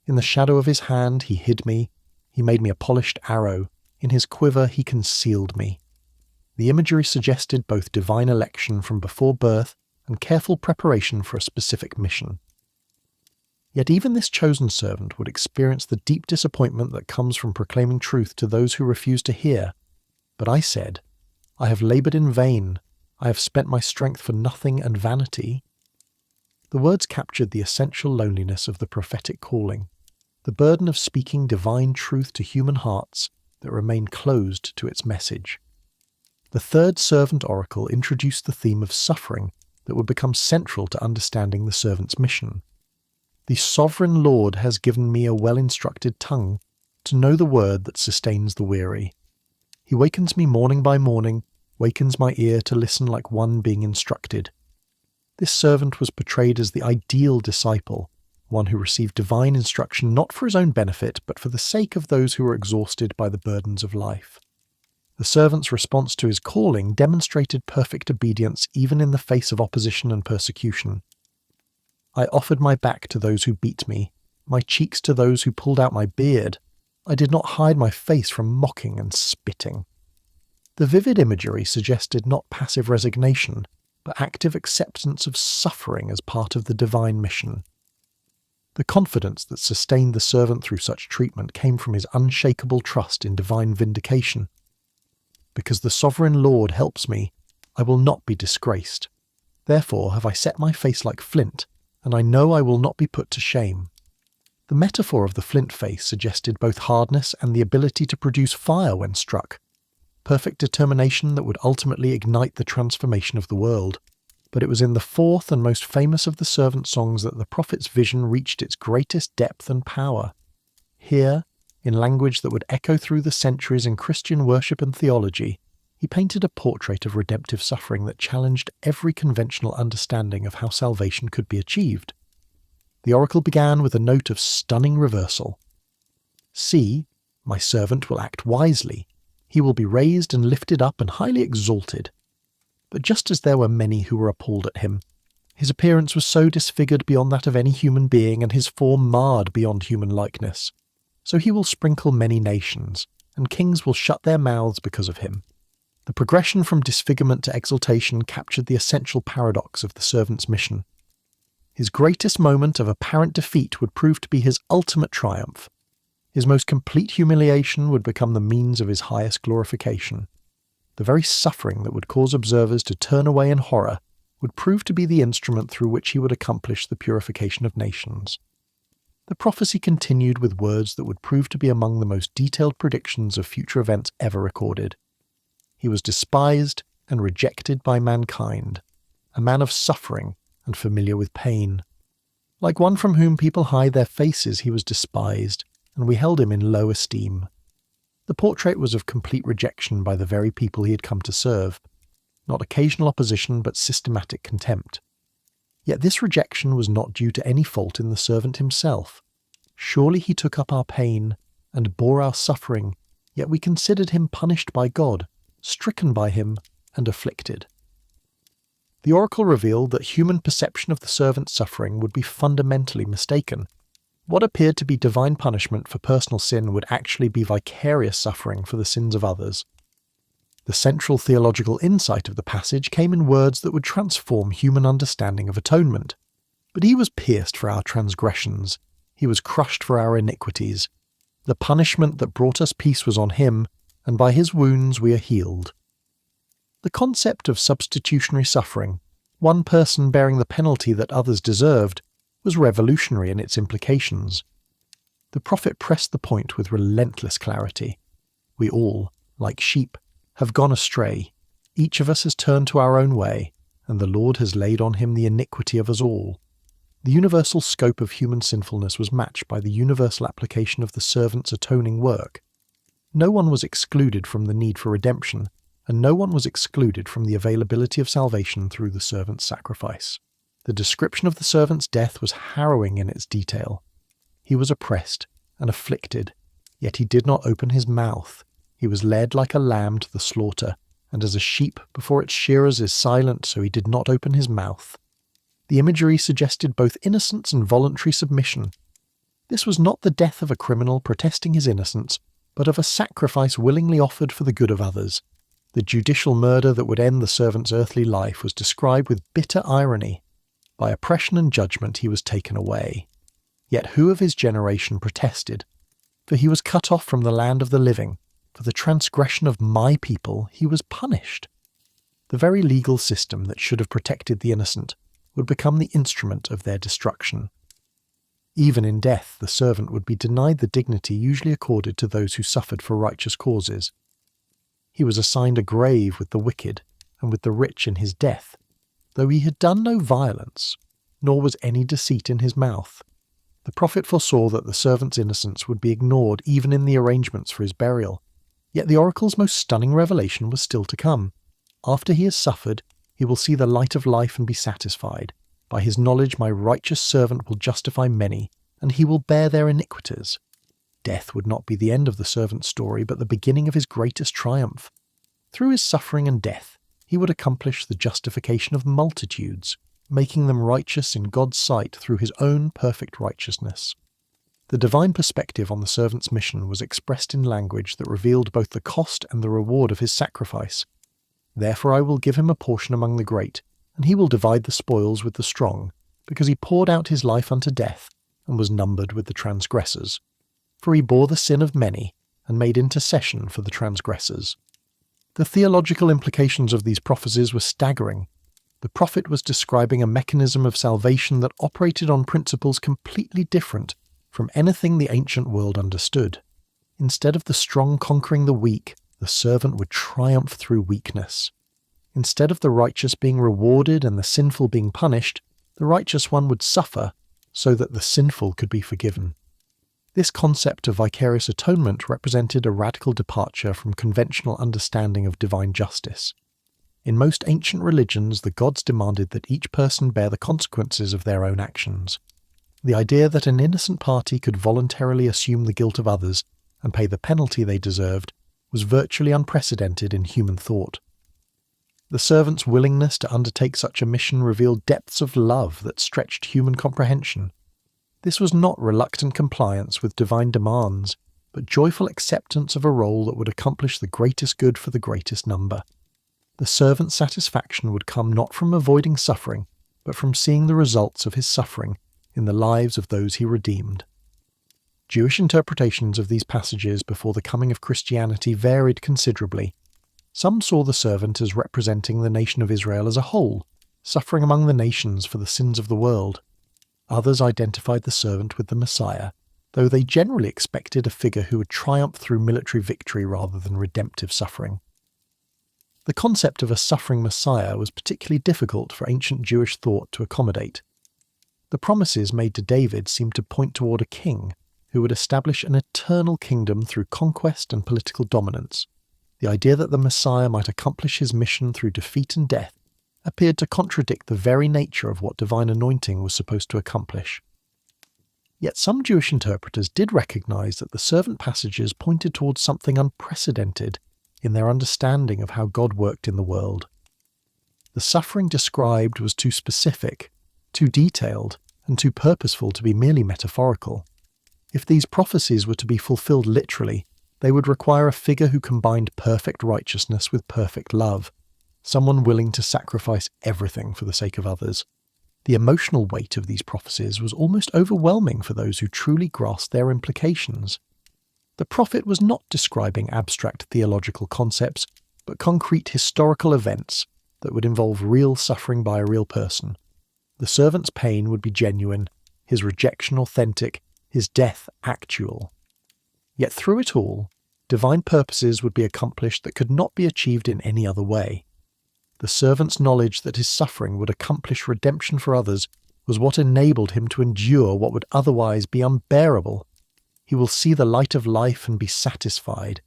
A: In the shadow of his hand he hid me. He made me a polished arrow. In his quiver he concealed me. The imagery suggested both divine election from before birth and careful preparation for a specific mission. Yet even this chosen servant would experience the deep disappointment that comes from proclaiming truth to those who refuse to hear. But I said, I have laboured in vain. I have spent my strength for nothing and vanity. The words captured the essential loneliness of the prophetic calling, the burden of speaking divine truth to human hearts that remain closed to its message. The third servant oracle introduced the theme of suffering that would become central to understanding the servant's mission. The sovereign Lord has given me a well-instructed tongue to know the word that sustains the weary. He wakens me morning by morning, wakens my ear to listen like one being instructed. This servant was portrayed as the ideal disciple, one who received divine instruction not for his own benefit, but for the sake of those who were exhausted by the burdens of life. The servant's response to his calling demonstrated perfect obedience even in the face of opposition and persecution. I offered my back to those who beat me, my cheeks to those who pulled out my beard. I did not hide my face from mocking and spitting. The vivid imagery suggested not passive resignation, but active acceptance of suffering as part of the divine mission. The confidence that sustained the servant through such treatment came from his unshakable trust in divine vindication. Because the sovereign Lord helps me, I will not be disgraced. Therefore have I set my face like flint, and I know I will not be put to shame. The metaphor of the flint face suggested both hardness and the ability to produce fire when struck, perfect determination that would ultimately ignite the transformation of the world. But it was in the fourth and most famous of the servant songs that the prophet's vision reached its greatest depth and power. Here, in language that would echo through the centuries in Christian worship and theology, he painted a portrait of redemptive suffering that challenged every conventional understanding of how salvation could be achieved. The oracle began with a note of stunning reversal. See, my servant will act wisely. He will be raised and lifted up and highly exalted. But just as there were many who were appalled at him, his appearance was so disfigured beyond that of any human being and his form marred beyond human likeness. So he will sprinkle many nations, and kings will shut their mouths because of him. The progression from disfigurement to exaltation captured the essential paradox of the servant's mission. His greatest moment of apparent defeat would prove to be his ultimate triumph. His most complete humiliation would become the means of his highest glorification. The very suffering that would cause observers to turn away in horror would prove to be the instrument through which he would accomplish the purification of nations. The prophecy continued with words that would prove to be among the most detailed predictions of future events ever recorded. He was despised and rejected by mankind, a man of suffering and familiar with pain. Like one from whom people hide their faces, he was despised, and we held him in low esteem. The portrait was of complete rejection by the very people he had come to serve, not occasional opposition but systematic contempt. Yet this rejection was not due to any fault in the servant himself. Surely he took up our pain and bore our suffering, yet we considered him punished by God, stricken by him, and afflicted. The oracle revealed that human perception of the servant's suffering would be fundamentally mistaken. What appeared to be divine punishment for personal sin would actually be vicarious suffering for the sins of others. The central theological insight of the passage came in words that would transform human understanding of atonement. But he was pierced for our transgressions. He was crushed for our iniquities. The punishment that brought us peace was on him, and by his wounds we are healed. The concept of substitutionary suffering, one person bearing the penalty that others deserved, was revolutionary in its implications. The prophet pressed the point with relentless clarity. We all, like sheep, have gone astray. Each of us has turned to our own way, and the Lord has laid on him the iniquity of us all. The universal scope of human sinfulness was matched by the universal application of the servant's atoning work. No one was excluded from the need for redemption, and no one was excluded from the availability of salvation through the servant's sacrifice. The description of the servant's death was harrowing in its detail. He was oppressed and afflicted, yet he did not open his mouth. He was led like a lamb to the slaughter, and as a sheep before its shearers is silent, so he did not open his mouth. The imagery suggested both innocence and voluntary submission. This was not the death of a criminal protesting his innocence, but of a sacrifice willingly offered for the good of others. The judicial murder that would end the servant's earthly life was described with bitter irony. By oppression and judgment he was taken away. Yet who of his generation protested? For he was cut off from the land of the living. For the transgression of my people he was punished. The very legal system that should have protected the innocent would become the instrument of their destruction. Even in death, the servant would be denied the dignity usually accorded to those who suffered for righteous causes. He was assigned a grave with the wicked and with the rich in his death, though he had done no violence, nor was any deceit in his mouth. The prophet foresaw that the servant's innocence would be ignored even in the arrangements for his burial. Yet the oracle's most stunning revelation was still to come. After he has suffered, he will see the light of life and be satisfied. By his knowledge my righteous servant will justify many, and he will bear their iniquities. Death would not be the end of the servant's story, but the beginning of his greatest triumph. Through his suffering and death, he would accomplish the justification of multitudes, making them righteous in God's sight through his own perfect righteousness. The divine perspective on the servant's mission was expressed in language that revealed both the cost and the reward of his sacrifice. Therefore I will give him a portion among the great, and he will divide the spoils with the strong, because he poured out his life unto death, and was numbered with the transgressors. For he bore the sin of many, and made intercession for the transgressors. The theological implications of these prophecies were staggering. The prophet was describing a mechanism of salvation that operated on principles completely different from anything the ancient world understood. Instead of the strong conquering the weak, the servant would triumph through weakness. Instead of the righteous being rewarded and the sinful being punished, the righteous one would suffer so that the sinful could be forgiven. This concept of vicarious atonement represented a radical departure from conventional understanding of divine justice. In most ancient religions, the gods demanded that each person bear the consequences of their own actions. The idea that an innocent party could voluntarily assume the guilt of others and pay the penalty they deserved was virtually unprecedented in human thought. The servant's willingness to undertake such a mission revealed depths of love that stretched human comprehension. This was not reluctant compliance with divine demands, but joyful acceptance of a role that would accomplish the greatest good for the greatest number. The servant's satisfaction would come not from avoiding suffering, but from seeing the results of his suffering in the lives of those he redeemed. Jewish interpretations of these passages before the coming of Christianity varied considerably. Some saw the servant as representing the nation of Israel as a whole, suffering among the nations for the sins of the world. Others identified the servant with the Messiah, though they generally expected a figure who would triumph through military victory rather than redemptive suffering. The concept of a suffering Messiah was particularly difficult for ancient Jewish thought to accommodate. The promises made to David seemed to point toward a king who would establish an eternal kingdom through conquest and political dominance. The idea that the Messiah might accomplish his mission through defeat and death appeared to contradict the very nature of what divine anointing was supposed to accomplish. Yet some Jewish interpreters did recognize that the servant passages pointed towards something unprecedented in their understanding of how God worked in the world. The suffering described was too specific, too detailed, and too purposeful to be merely metaphorical. If these prophecies were to be fulfilled literally, they would require a figure who combined perfect righteousness with perfect love, someone willing to sacrifice everything for the sake of others. The emotional weight of these prophecies was almost overwhelming for those who truly grasped their implications. The prophet was not describing abstract theological concepts, but concrete historical events that would involve real suffering by a real person. The servant's pain would be genuine, his rejection authentic, his death actual. Yet through it all, divine purposes would be accomplished that could not be achieved in any other way. The servant's knowledge that his suffering would accomplish redemption for others was what enabled him to endure what would otherwise be unbearable. He will see the light of life and be satisfied.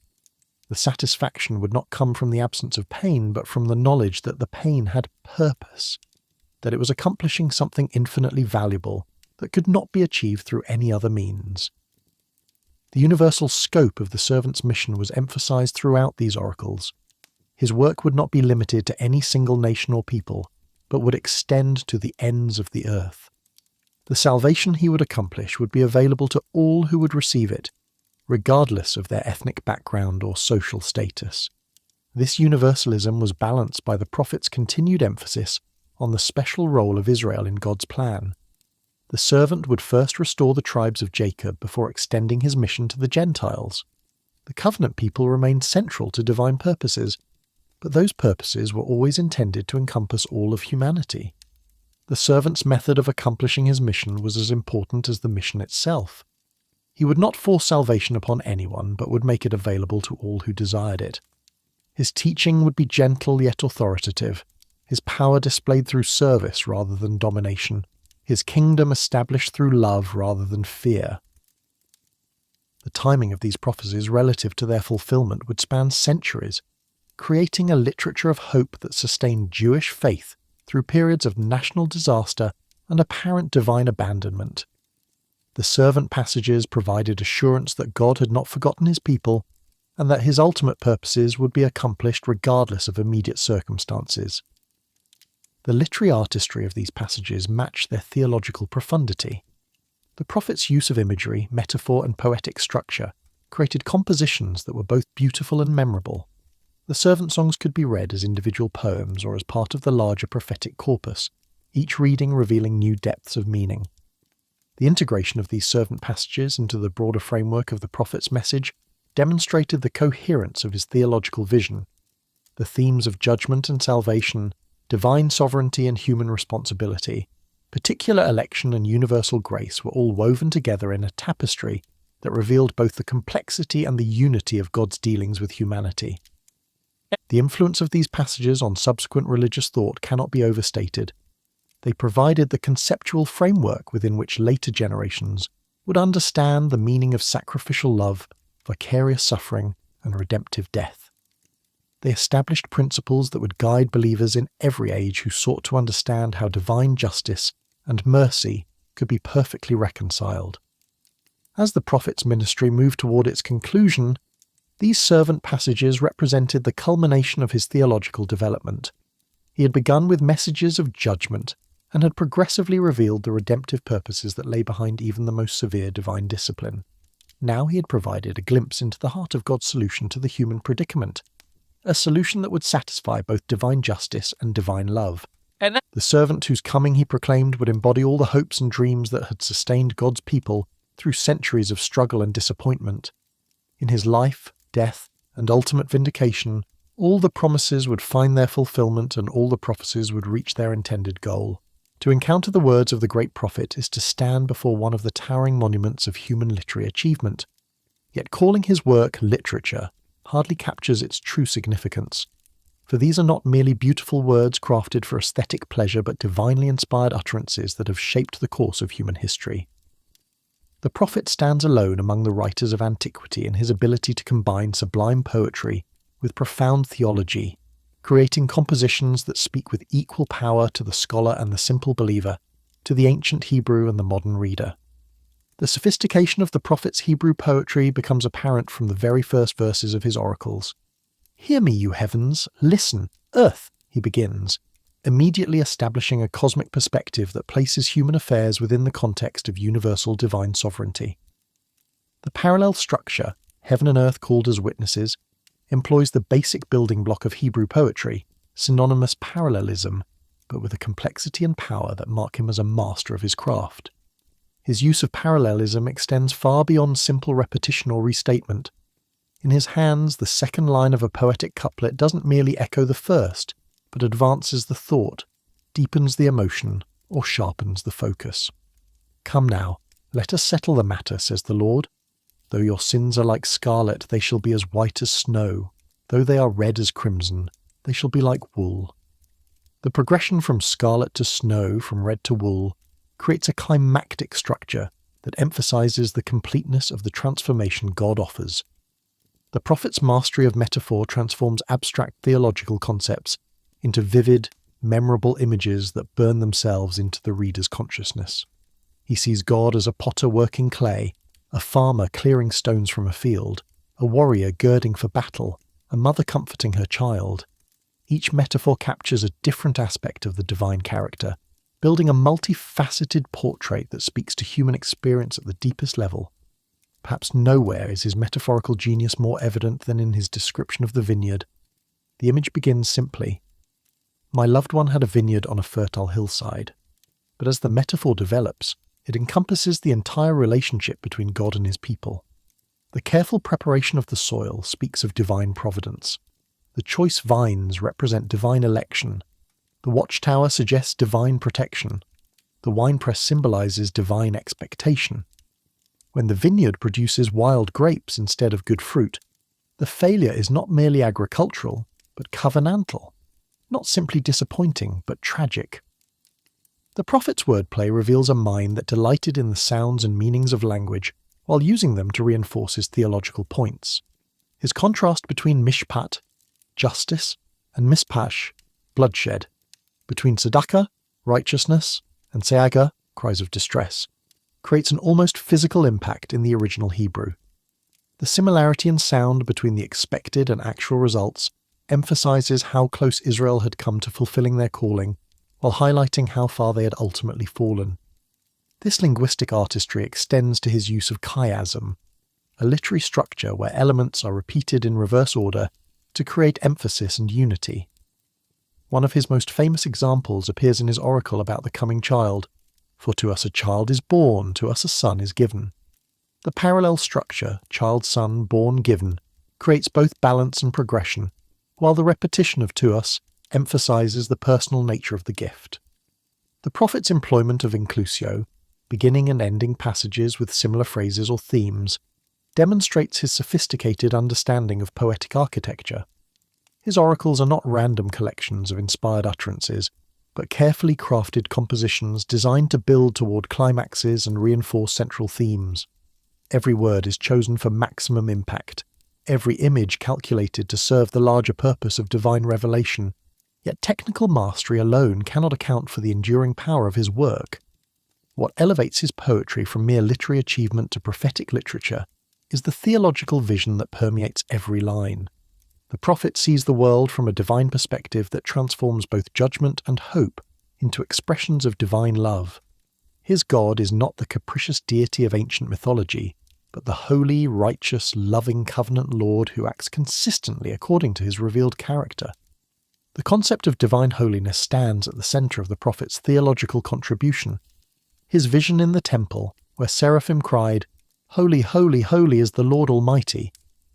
A: The satisfaction would not come from the absence of pain, but from the knowledge that the pain had purpose, that it was accomplishing something infinitely valuable that could not be achieved through any other means. The universal scope of the servant's mission was emphasized throughout these oracles. His work would not be limited to any single nation or people, but would extend to the ends of the earth. The salvation he would accomplish would be available to all who would receive it, regardless of their ethnic background or social status. This universalism was balanced by the prophet's continued emphasis on the special role of Israel in God's plan. The servant would first restore the tribes of Jacob before extending his mission to the Gentiles. The covenant people remained central to divine purposes, but those purposes were always intended to encompass all of humanity. The servant's method of accomplishing his mission was as important as the mission itself. He would not force salvation upon anyone, but would make it available to all who desired it. His teaching would be gentle yet authoritative, his power displayed through service rather than domination, his kingdom established through love rather than fear. The timing of these prophecies relative to their fulfillment would span centuries, creating a literature of hope that sustained Jewish faith through periods of national disaster and apparent divine abandonment. The servant passages provided assurance that God had not forgotten his people, and that his ultimate purposes would be accomplished regardless of immediate circumstances. The literary artistry of these passages matched their theological profundity. The prophet's use of imagery, metaphor, and poetic structure created compositions that were both beautiful and memorable. The servant songs could be read as individual poems or as part of the larger prophetic corpus, each reading revealing new depths of meaning. The integration of these servant passages into the broader framework of the prophet's message demonstrated the coherence of his theological vision. The themes of judgment and salvation, divine sovereignty and human responsibility, particular election and universal grace were all woven together in a tapestry that revealed both the complexity and the unity of God's dealings with humanity. The influence of these passages on subsequent religious thought cannot be overstated. They provided the conceptual framework within which later generations would understand the meaning of sacrificial love, vicarious suffering, and redemptive death. They established principles that would guide believers in every age who sought to understand how divine justice and mercy could be perfectly reconciled. As the prophet's ministry moved toward its conclusion, these servant passages represented the culmination of his theological development. He had begun with messages of judgment and had progressively revealed the redemptive purposes that lay behind even the most severe divine discipline. Now he had provided a glimpse into the heart of God's solution to the human predicament, a solution that would satisfy both divine justice and divine love. The servant whose coming he proclaimed would embody all the hopes and dreams that had sustained God's people through centuries of struggle and disappointment. In his life, death, and ultimate vindication, all the promises would find their fulfillment and all the prophecies would reach their intended goal. To encounter the words of the great prophet is to stand before one of the towering monuments of human literary achievement. Yet calling his work literature hardly captures its true significance, for these are not merely beautiful words crafted for aesthetic pleasure but divinely inspired utterances that have shaped the course of human history. The prophet stands alone among the writers of antiquity in his ability to combine sublime poetry with profound theology, creating compositions that speak with equal power to the scholar and the simple believer, to the ancient Hebrew and the modern reader. The sophistication of the prophet's Hebrew poetry becomes apparent from the very first verses of his oracles. "Hear me, you heavens, listen, earth," he begins, immediately establishing a cosmic perspective that places human affairs within the context of universal divine sovereignty. The parallel structure, heaven and earth called as witnesses, employs the basic building block of Hebrew poetry, synonymous parallelism, but with a complexity and power that mark him as a master of his craft. His use of parallelism extends far beyond simple repetition or restatement. In his hands, the second line of a poetic couplet doesn't merely echo the first, but advances the thought, deepens the emotion, or sharpens the focus. "Come now, let us settle the matter," says the Lord. "Though your sins are like scarlet, they shall be as white as snow. Though they are red as crimson, they shall be like wool." The progression from scarlet to snow, from red to wool, creates a climactic structure that emphasizes the completeness of the transformation God offers. The prophet's mastery of metaphor transforms abstract theological concepts into vivid, memorable images that burn themselves into the reader's consciousness. He sees God as a potter working clay, a farmer clearing stones from a field, a warrior girding for battle, a mother comforting her child. Each metaphor captures a different aspect of the divine character, building a multifaceted portrait that speaks to human experience at the deepest level. Perhaps nowhere is his metaphorical genius more evident than in his description of the vineyard. The image begins simply. My loved one had a vineyard on a fertile hillside. But as the metaphor develops, it encompasses the entire relationship between God and his people. The careful preparation of the soil speaks of divine providence. The choice vines represent divine election. The watchtower suggests divine protection. The winepress symbolizes divine expectation. When the vineyard produces wild grapes instead of good fruit, the failure is not merely agricultural, but covenantal. Not simply disappointing, but tragic. The prophet's wordplay reveals a mind that delighted in the sounds and meanings of language while using them to reinforce his theological points. His contrast between mishpat, justice, and mispash, bloodshed, between tzedakah, righteousness, and se'aga, cries of distress, creates an almost physical impact in the original Hebrew. The similarity in sound between the expected and actual results emphasizes how close Israel had come to fulfilling their calling, while highlighting how far they had ultimately fallen. This linguistic artistry extends to his use of chiasm, a literary structure where elements are repeated in reverse order to create emphasis and unity. One of his most famous examples appears in his oracle about the coming child. For to us a child is born, to us a son is given. The parallel structure, child, son, born, given, creates both balance and progression, while the repetition of to us emphasizes the personal nature of the gift. The prophet's employment of inclusio, beginning and ending passages with similar phrases or themes, demonstrates his sophisticated understanding of poetic architecture. His oracles are not random collections of inspired utterances, but carefully crafted compositions designed to build toward climaxes and reinforce central themes. Every word is chosen for maximum impact, every image calculated to serve the larger purpose of divine revelation, yet technical mastery alone cannot account for the enduring power of his work. What elevates his poetry from mere literary achievement to prophetic literature is the theological vision that permeates every line. The prophet sees the world from a divine perspective that transforms both judgment and hope into expressions of divine love. His God is not the capricious deity of ancient mythology, but the holy, righteous, loving covenant Lord who acts consistently according to his revealed character. The concept of divine holiness stands at the center of the prophet's theological contribution. His vision in the temple, where seraphim cried, "Holy, holy, holy is the Lord Almighty,"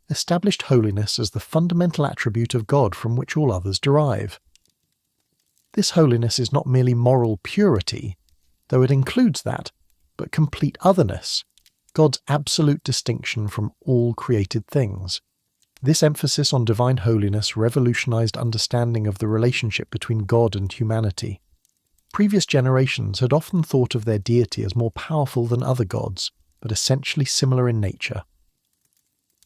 A: established holiness as the fundamental attribute of God from which all others derive. This holiness is not merely moral purity, though it includes that, but complete otherness, God's absolute distinction from all created things. This emphasis on divine holiness revolutionized understanding of the relationship between God and humanity. Previous generations had often thought of their deity as more powerful than other gods, but essentially similar in nature.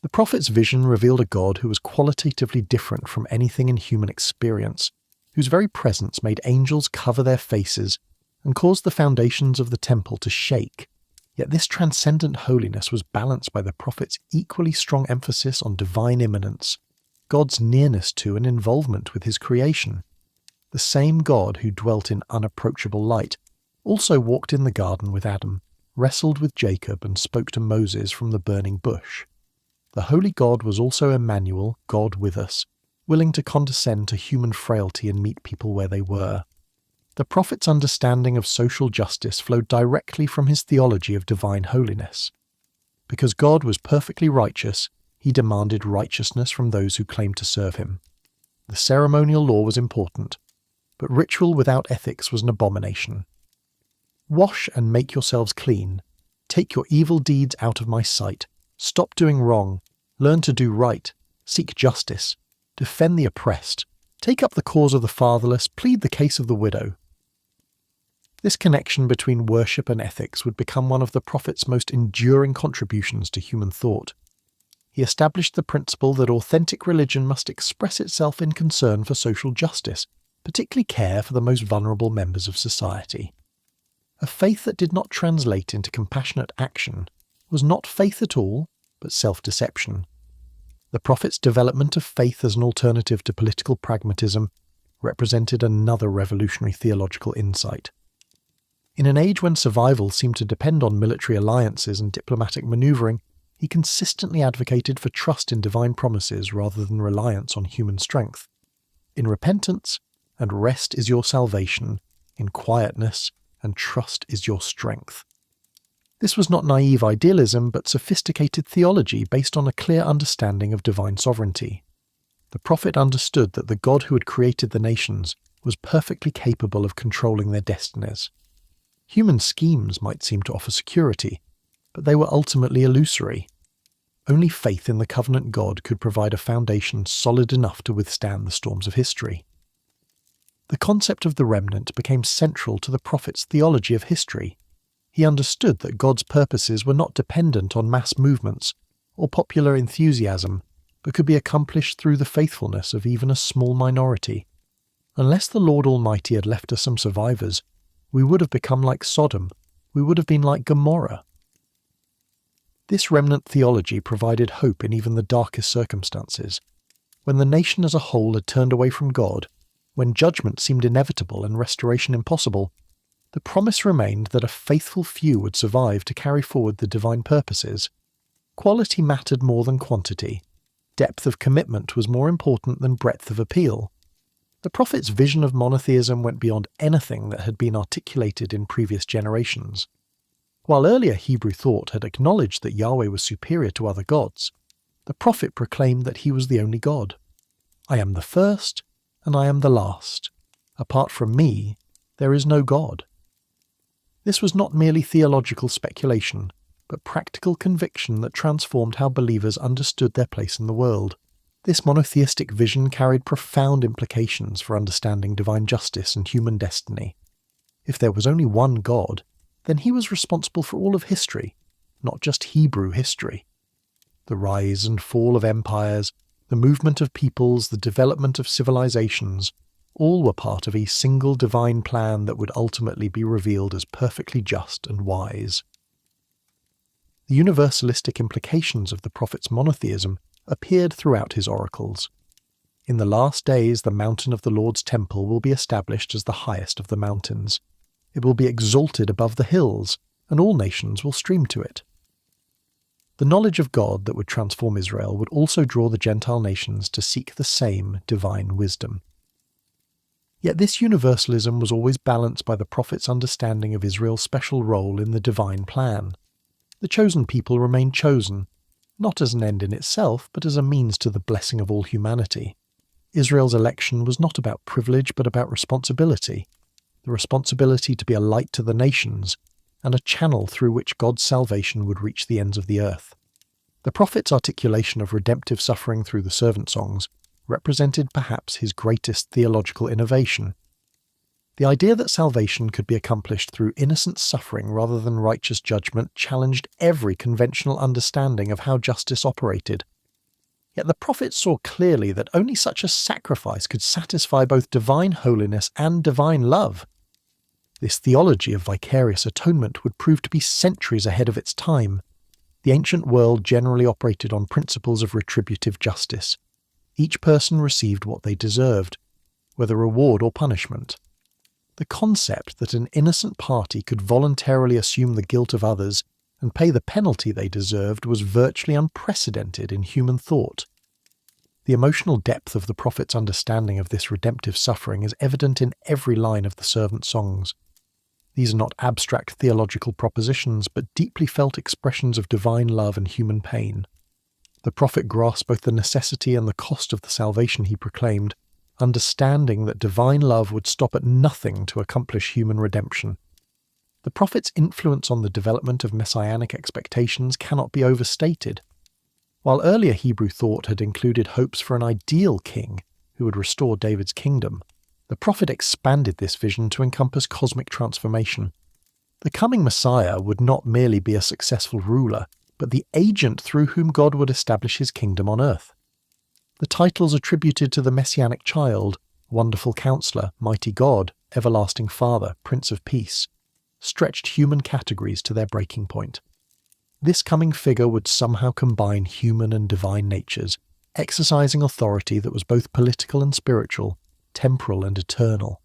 A: The prophet's vision revealed a God who was qualitatively different from anything in human experience, whose very presence made angels cover their faces and caused the foundations of the temple to shake. Yet this transcendent holiness was balanced by the prophet's equally strong emphasis on divine immanence, God's nearness to and involvement with his creation. The same God who dwelt in unapproachable light also walked in the garden with Adam, wrestled with Jacob, and spoke to Moses from the burning bush. The holy God was also Emmanuel, God with us, willing to condescend to human frailty and meet people where they were. The prophet's understanding of social justice flowed directly from his theology of divine holiness. Because God was perfectly righteous, he demanded righteousness from those who claimed to serve him. The ceremonial law was important, but ritual without ethics was an abomination. Wash and make yourselves clean. Take your evil deeds out of my sight. Stop doing wrong. Learn to do right. Seek justice. Defend the oppressed. Take up the cause of the fatherless. Plead the case of the widow. This connection between worship and ethics would become one of the prophet's most enduring contributions to human thought. He established the principle that authentic religion must express itself in concern for social justice, particularly care for the most vulnerable members of society. A faith that did not translate into compassionate action was not faith at all, but self-deception. The prophet's development of faith as an alternative to political pragmatism represented another revolutionary theological insight. In an age when survival seemed to depend on military alliances and diplomatic maneuvering, he consistently advocated for trust in divine promises rather than reliance on human strength. In repentance and rest is your salvation, in quietness and trust is your strength. This was not naive idealism, but sophisticated theology based on a clear understanding of divine sovereignty. The prophet understood that the God who had created the nations was perfectly capable of controlling their destinies. Human schemes might seem to offer security, but they were ultimately illusory. Only faith in the covenant God could provide a foundation solid enough to withstand the storms of history. The concept of the remnant became central to the prophet's theology of history. He understood that God's purposes were not dependent on mass movements or popular enthusiasm, but could be accomplished through the faithfulness of even a small minority. Unless the Lord Almighty had left us some survivors, we would have become like Sodom. We would have been like Gomorrah. This remnant theology provided hope in even the darkest circumstances. When the nation as a whole had turned away from God, when judgment seemed inevitable and restoration impossible, the promise remained that a faithful few would survive to carry forward the divine purposes. Quality mattered more than quantity. Depth of commitment was more important than breadth of appeal. The prophet's vision of monotheism went beyond anything that had been articulated in previous generations. While earlier Hebrew thought had acknowledged that Yahweh was superior to other gods, the prophet proclaimed that he was the only God. I am the first, and I am the last. Apart from me, there is no God. This was not merely theological speculation, but practical conviction that transformed how believers understood their place in the world. This monotheistic vision carried profound implications for understanding divine justice and human destiny. If there was only one God, then he was responsible for all of history, not just Hebrew history. The rise and fall of empires, the movement of peoples, the development of civilizations, all were part of a single divine plan that would ultimately be revealed as perfectly just and wise. The universalistic implications of the prophet's monotheism appeared throughout his oracles. In the last days, the mountain of the Lord's temple will be established as the highest of the mountains. It will be exalted above the hills, and all nations will stream to it. The knowledge of God that would transform Israel would also draw the Gentile nations to seek the same divine wisdom. Yet this universalism was always balanced by the prophet's understanding of Israel's special role in the divine plan. The chosen people remained chosen, not as an end in itself, but as a means to the blessing of all humanity. Israel's election was not about privilege, but about responsibility. The responsibility to be a light to the nations, and a channel through which God's salvation would reach the ends of the earth. The prophet's articulation of redemptive suffering through the servant songs represented perhaps his greatest theological innovation. The idea that salvation could be accomplished through innocent suffering rather than righteous judgment challenged every conventional understanding of how justice operated. Yet the prophet saw clearly that only such a sacrifice could satisfy both divine holiness and divine love. This theology of vicarious atonement would prove to be centuries ahead of its time. The ancient world generally operated on principles of retributive justice. Each person received what they deserved, whether reward or punishment. The concept that an innocent party could voluntarily assume the guilt of others and pay the penalty they deserved was virtually unprecedented in human thought. The emotional depth of the prophet's understanding of this redemptive suffering is evident in every line of the servant songs. These are not abstract theological propositions, but deeply felt expressions of divine love and human pain. The prophet grasped both the necessity and the cost of the salvation he proclaimed, understanding that divine love would stop at nothing to accomplish human redemption. The prophet's influence on the development of messianic expectations cannot be overstated. While earlier Hebrew thought had included hopes for an ideal king who would restore David's kingdom, the prophet expanded this vision to encompass cosmic transformation. The coming Messiah would not merely be a successful ruler, but the agent through whom God would establish his kingdom on earth. The titles attributed to the Messianic child, Wonderful Counselor, Mighty God, Everlasting Father, Prince of Peace, stretched human categories to their breaking point. This coming figure would somehow combine human and divine natures, exercising authority that was both political and spiritual, temporal and eternal.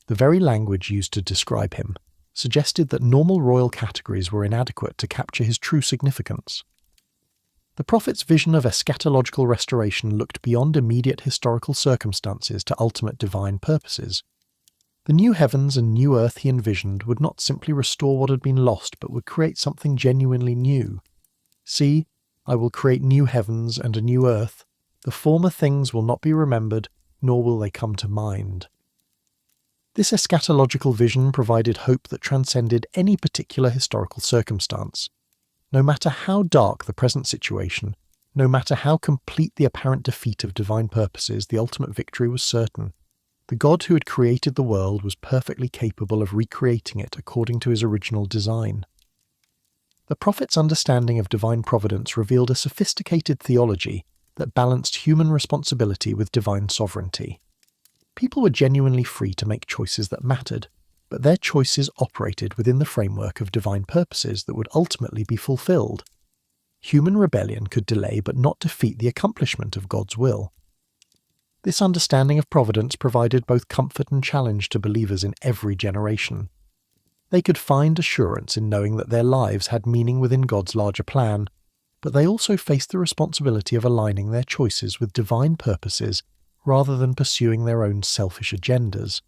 A: The very language used to describe him suggested that normal royal categories were inadequate to capture his true significance. The prophet's vision of eschatological restoration looked beyond immediate historical circumstances to ultimate divine purposes. The new heavens and new earth he envisioned would not simply restore what had been lost, but would create something genuinely new. See, I will create new heavens and a new earth. The former things will not be remembered, nor will they come to mind. This eschatological vision provided hope that transcended any particular historical circumstance. No matter how dark the present situation, no matter how complete the apparent defeat of divine purposes, the ultimate victory was certain. The God who had created the world was perfectly capable of recreating it according to his original design. The prophet's understanding of divine providence revealed a sophisticated theology that balanced human responsibility with divine sovereignty. People were genuinely free to make choices that mattered, but their choices operated within the framework of divine purposes that would ultimately be fulfilled. Human rebellion could delay but not defeat the accomplishment of God's will. This understanding of providence provided both comfort and challenge to believers in every generation. They could find assurance in knowing that their lives had meaning within God's larger plan, but they also faced the responsibility of aligning their choices with divine purposes rather than pursuing their own selfish agendas.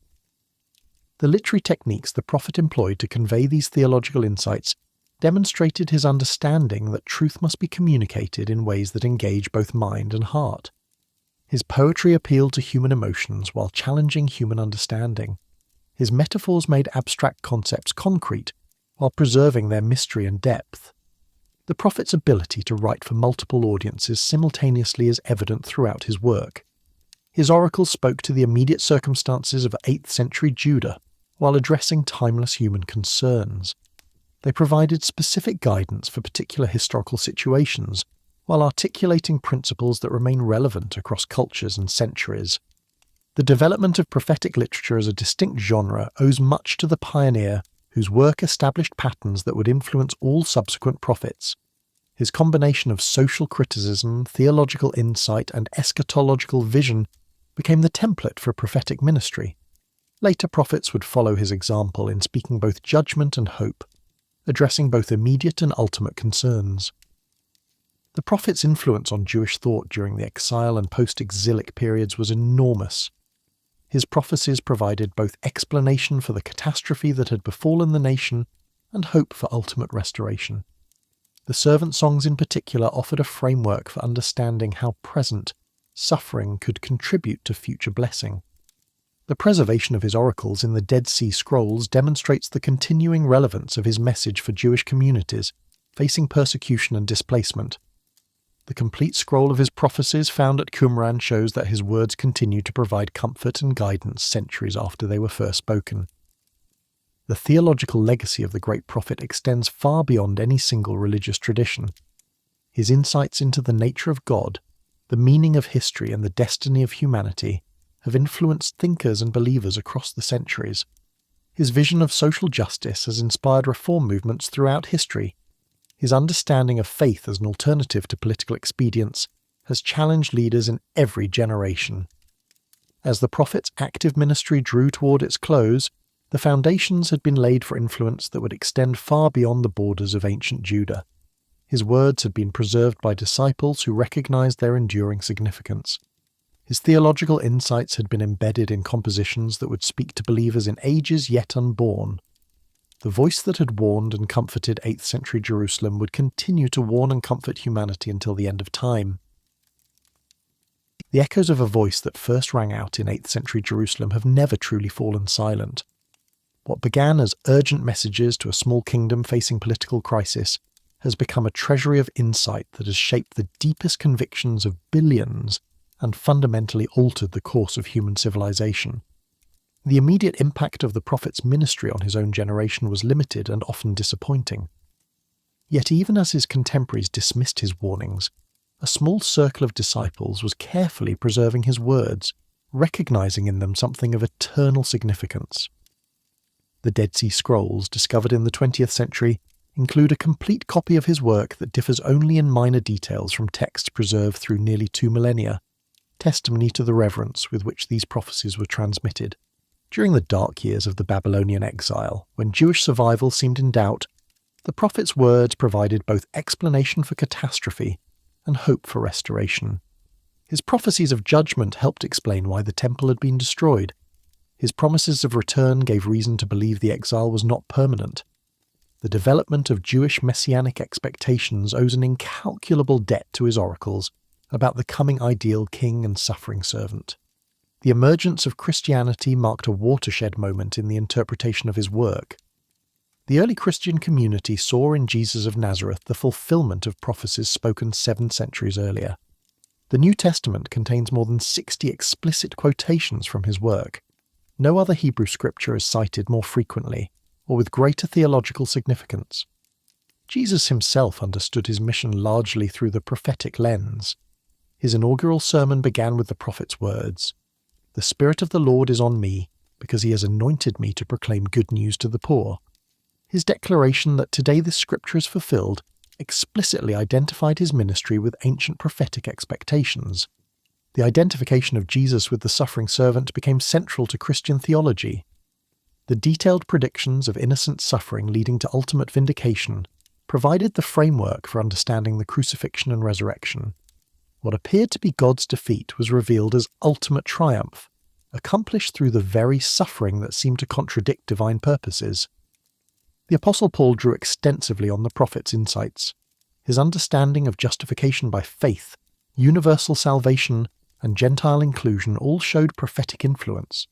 A: The literary techniques the prophet employed to convey these theological insights demonstrated his understanding that truth must be communicated in ways that engage both mind and heart. His poetry appealed to human emotions while challenging human understanding. His metaphors made abstract concepts concrete while preserving their mystery and depth. The prophet's ability to write for multiple audiences simultaneously is evident throughout his work. His oracles spoke to the immediate circumstances of 8th century Judah while addressing timeless human concerns. They provided specific guidance for particular historical situations while articulating principles that remain relevant across cultures and centuries. The development of prophetic literature as a distinct genre owes much to the pioneer whose work established patterns that would influence all subsequent prophets. His combination of social criticism, theological insight, and eschatological vision became the template for prophetic ministry. Later prophets would follow his example in speaking both judgment and hope, addressing both immediate and ultimate concerns. The prophet's influence on Jewish thought during the exile and post-exilic periods was enormous. His prophecies provided both explanation for the catastrophe that had befallen the nation and hope for ultimate restoration. The servant songs in particular offered a framework for understanding how present suffering could contribute to future blessing. The preservation of his oracles in the Dead Sea Scrolls demonstrates the continuing relevance of his message for Jewish communities facing persecution and displacement. The complete scroll of his prophecies found at Qumran shows that his words continue to provide comfort and guidance centuries after they were first spoken. The theological legacy of the great prophet extends far beyond any single religious tradition. His insights into the nature of God, the meaning of history, and the destiny of humanity have influenced thinkers and believers across the centuries. His vision of social justice has inspired reform movements throughout history. His understanding of faith as an alternative to political expedience has challenged leaders in every generation. As the prophet's active ministry drew toward its close, the foundations had been laid for influence that would extend far beyond the borders of ancient Judah. His words had been preserved by disciples who recognized their enduring significance. His theological insights had been embedded in compositions that would speak to believers in ages yet unborn. The voice that had warned and comforted 8th century Jerusalem would continue to warn and comfort humanity until the end of time. The echoes of a voice that first rang out in 8th century Jerusalem have never truly fallen silent. What began as urgent messages to a small kingdom facing political crisis has become a treasury of insight that has shaped the deepest convictions of billions and fundamentally altered the course of human civilization. The immediate impact of the prophet's ministry on his own generation was limited and often disappointing. Yet even as his contemporaries dismissed his warnings, a small circle of disciples was carefully preserving his words, recognizing in them something of eternal significance. The Dead Sea Scrolls, discovered in the 20th century, include a complete copy of his work that differs only in minor details from texts preserved through nearly 2 millennia, testimony to the reverence with which these prophecies were transmitted. During the dark years of the Babylonian exile, when Jewish survival seemed in doubt, the prophet's words provided both explanation for catastrophe and hope for restoration. His prophecies of judgment helped explain why the temple had been destroyed. His promises of return gave reason to believe the exile was not permanent. The development of Jewish messianic expectations owes an incalculable debt to his oracles about the coming ideal king and suffering servant. The emergence of Christianity marked a watershed moment in the interpretation of his work. The early Christian community saw in Jesus of Nazareth the fulfillment of prophecies spoken 7 centuries earlier. The New Testament contains more than 60 explicit quotations from his work. No other Hebrew scripture is cited more frequently, or with greater theological significance. Jesus himself understood his mission largely through the prophetic lens. His inaugural sermon began with the prophet's words, "The Spirit of the Lord is on me, because he has anointed me to proclaim good news to the poor." His declaration that today this scripture is fulfilled explicitly identified his ministry with ancient prophetic expectations. The identification of Jesus with the suffering servant became central to Christian theology. The detailed predictions of innocent suffering leading to ultimate vindication provided the framework for understanding the crucifixion and resurrection. What appeared to be God's defeat was revealed as ultimate triumph, accomplished through the very suffering that seemed to contradict divine purposes. The Apostle Paul drew extensively on the prophet's insights. His understanding of justification by faith, universal salvation, and Gentile inclusion all showed prophetic influence.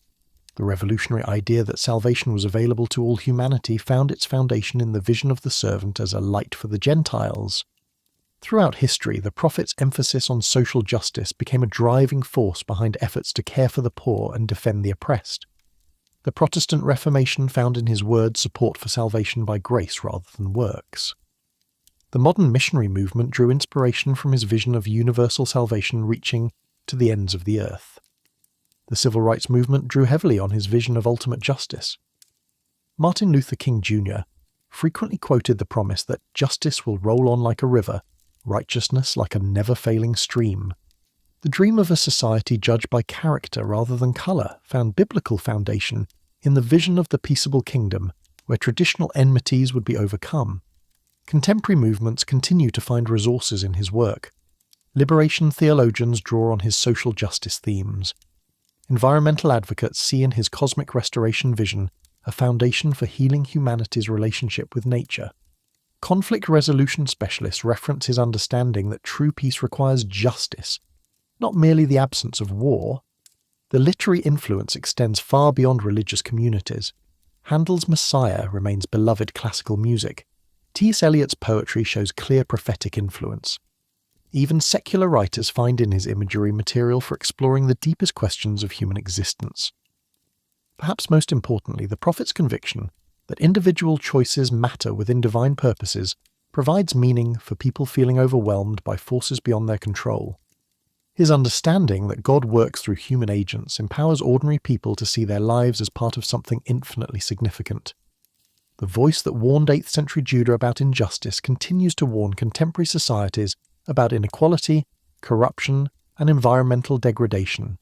A: The revolutionary idea that salvation was available to all humanity found its foundation in the vision of the servant as a light for the Gentiles. Throughout history, the prophet's emphasis on social justice became a driving force behind efforts to care for the poor and defend the oppressed. The Protestant Reformation found in his words support for salvation by grace rather than works. The modern missionary movement drew inspiration from his vision of universal salvation reaching to the ends of the earth. The civil rights movement drew heavily on his vision of ultimate justice. Martin Luther King Jr. frequently quoted the promise that justice will roll on like a river, righteousness like a never-failing stream. The dream of a society judged by character rather than colour found biblical foundation in the vision of the peaceable kingdom, where traditional enmities would be overcome. Contemporary movements continue to find resources in his work. Liberation theologians draw on his social justice themes. Environmental advocates see in his cosmic restoration vision a foundation for healing humanity's relationship with nature. Conflict resolution specialists reference his understanding that true peace requires justice, not merely the absence of war. The literary influence extends far beyond religious communities. Handel's Messiah remains beloved classical music. T.S. Eliot's poetry shows clear prophetic influence. Even secular writers find in his imagery material for exploring the deepest questions of human existence. Perhaps most importantly, the prophet's conviction that individual choices matter within divine purposes provides meaning for people feeling overwhelmed by forces beyond their control. His understanding that God works through human agents empowers ordinary people to see their lives as part of something infinitely significant. The voice that warned 8th century Judah about injustice continues to warn contemporary societies about inequality, corruption, and environmental degradation.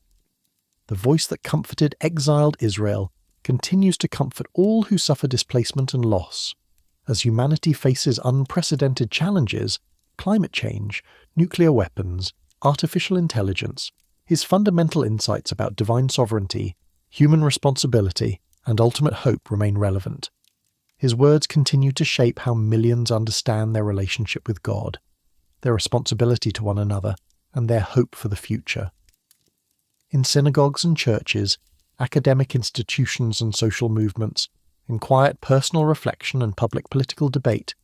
A: The voice that comforted exiled Israel continues to comfort all who suffer displacement and loss. as humanity faces unprecedented challenges, climate change, nuclear weapons, artificial intelligence, his fundamental insights about divine sovereignty, human responsibility, and ultimate hope remain relevant. His words continue to shape how millions understand their relationship with God, their responsibility to one another, and their hope for the future. In synagogues and churches, academic institutions and social movements, in quiet personal reflection and public political debate,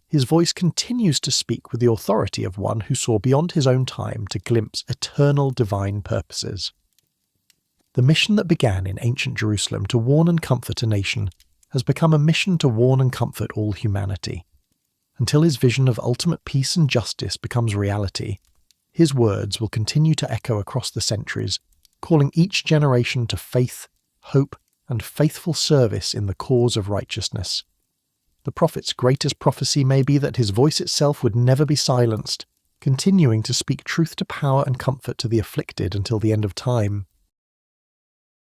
A: his voice continues to speak with the authority of one who saw beyond his own time to glimpse eternal divine purposes. The mission that began in ancient Jerusalem to warn and comfort a nation has become a mission to warn and comfort all humanity. Until his vision of ultimate peace and justice becomes reality, his words will continue to echo across the centuries, calling each generation to faith, hope, and faithful service in the cause of righteousness. The prophet's greatest prophecy may be that his voice itself would never be silenced, continuing to speak truth to power and comfort to the afflicted until the end of time.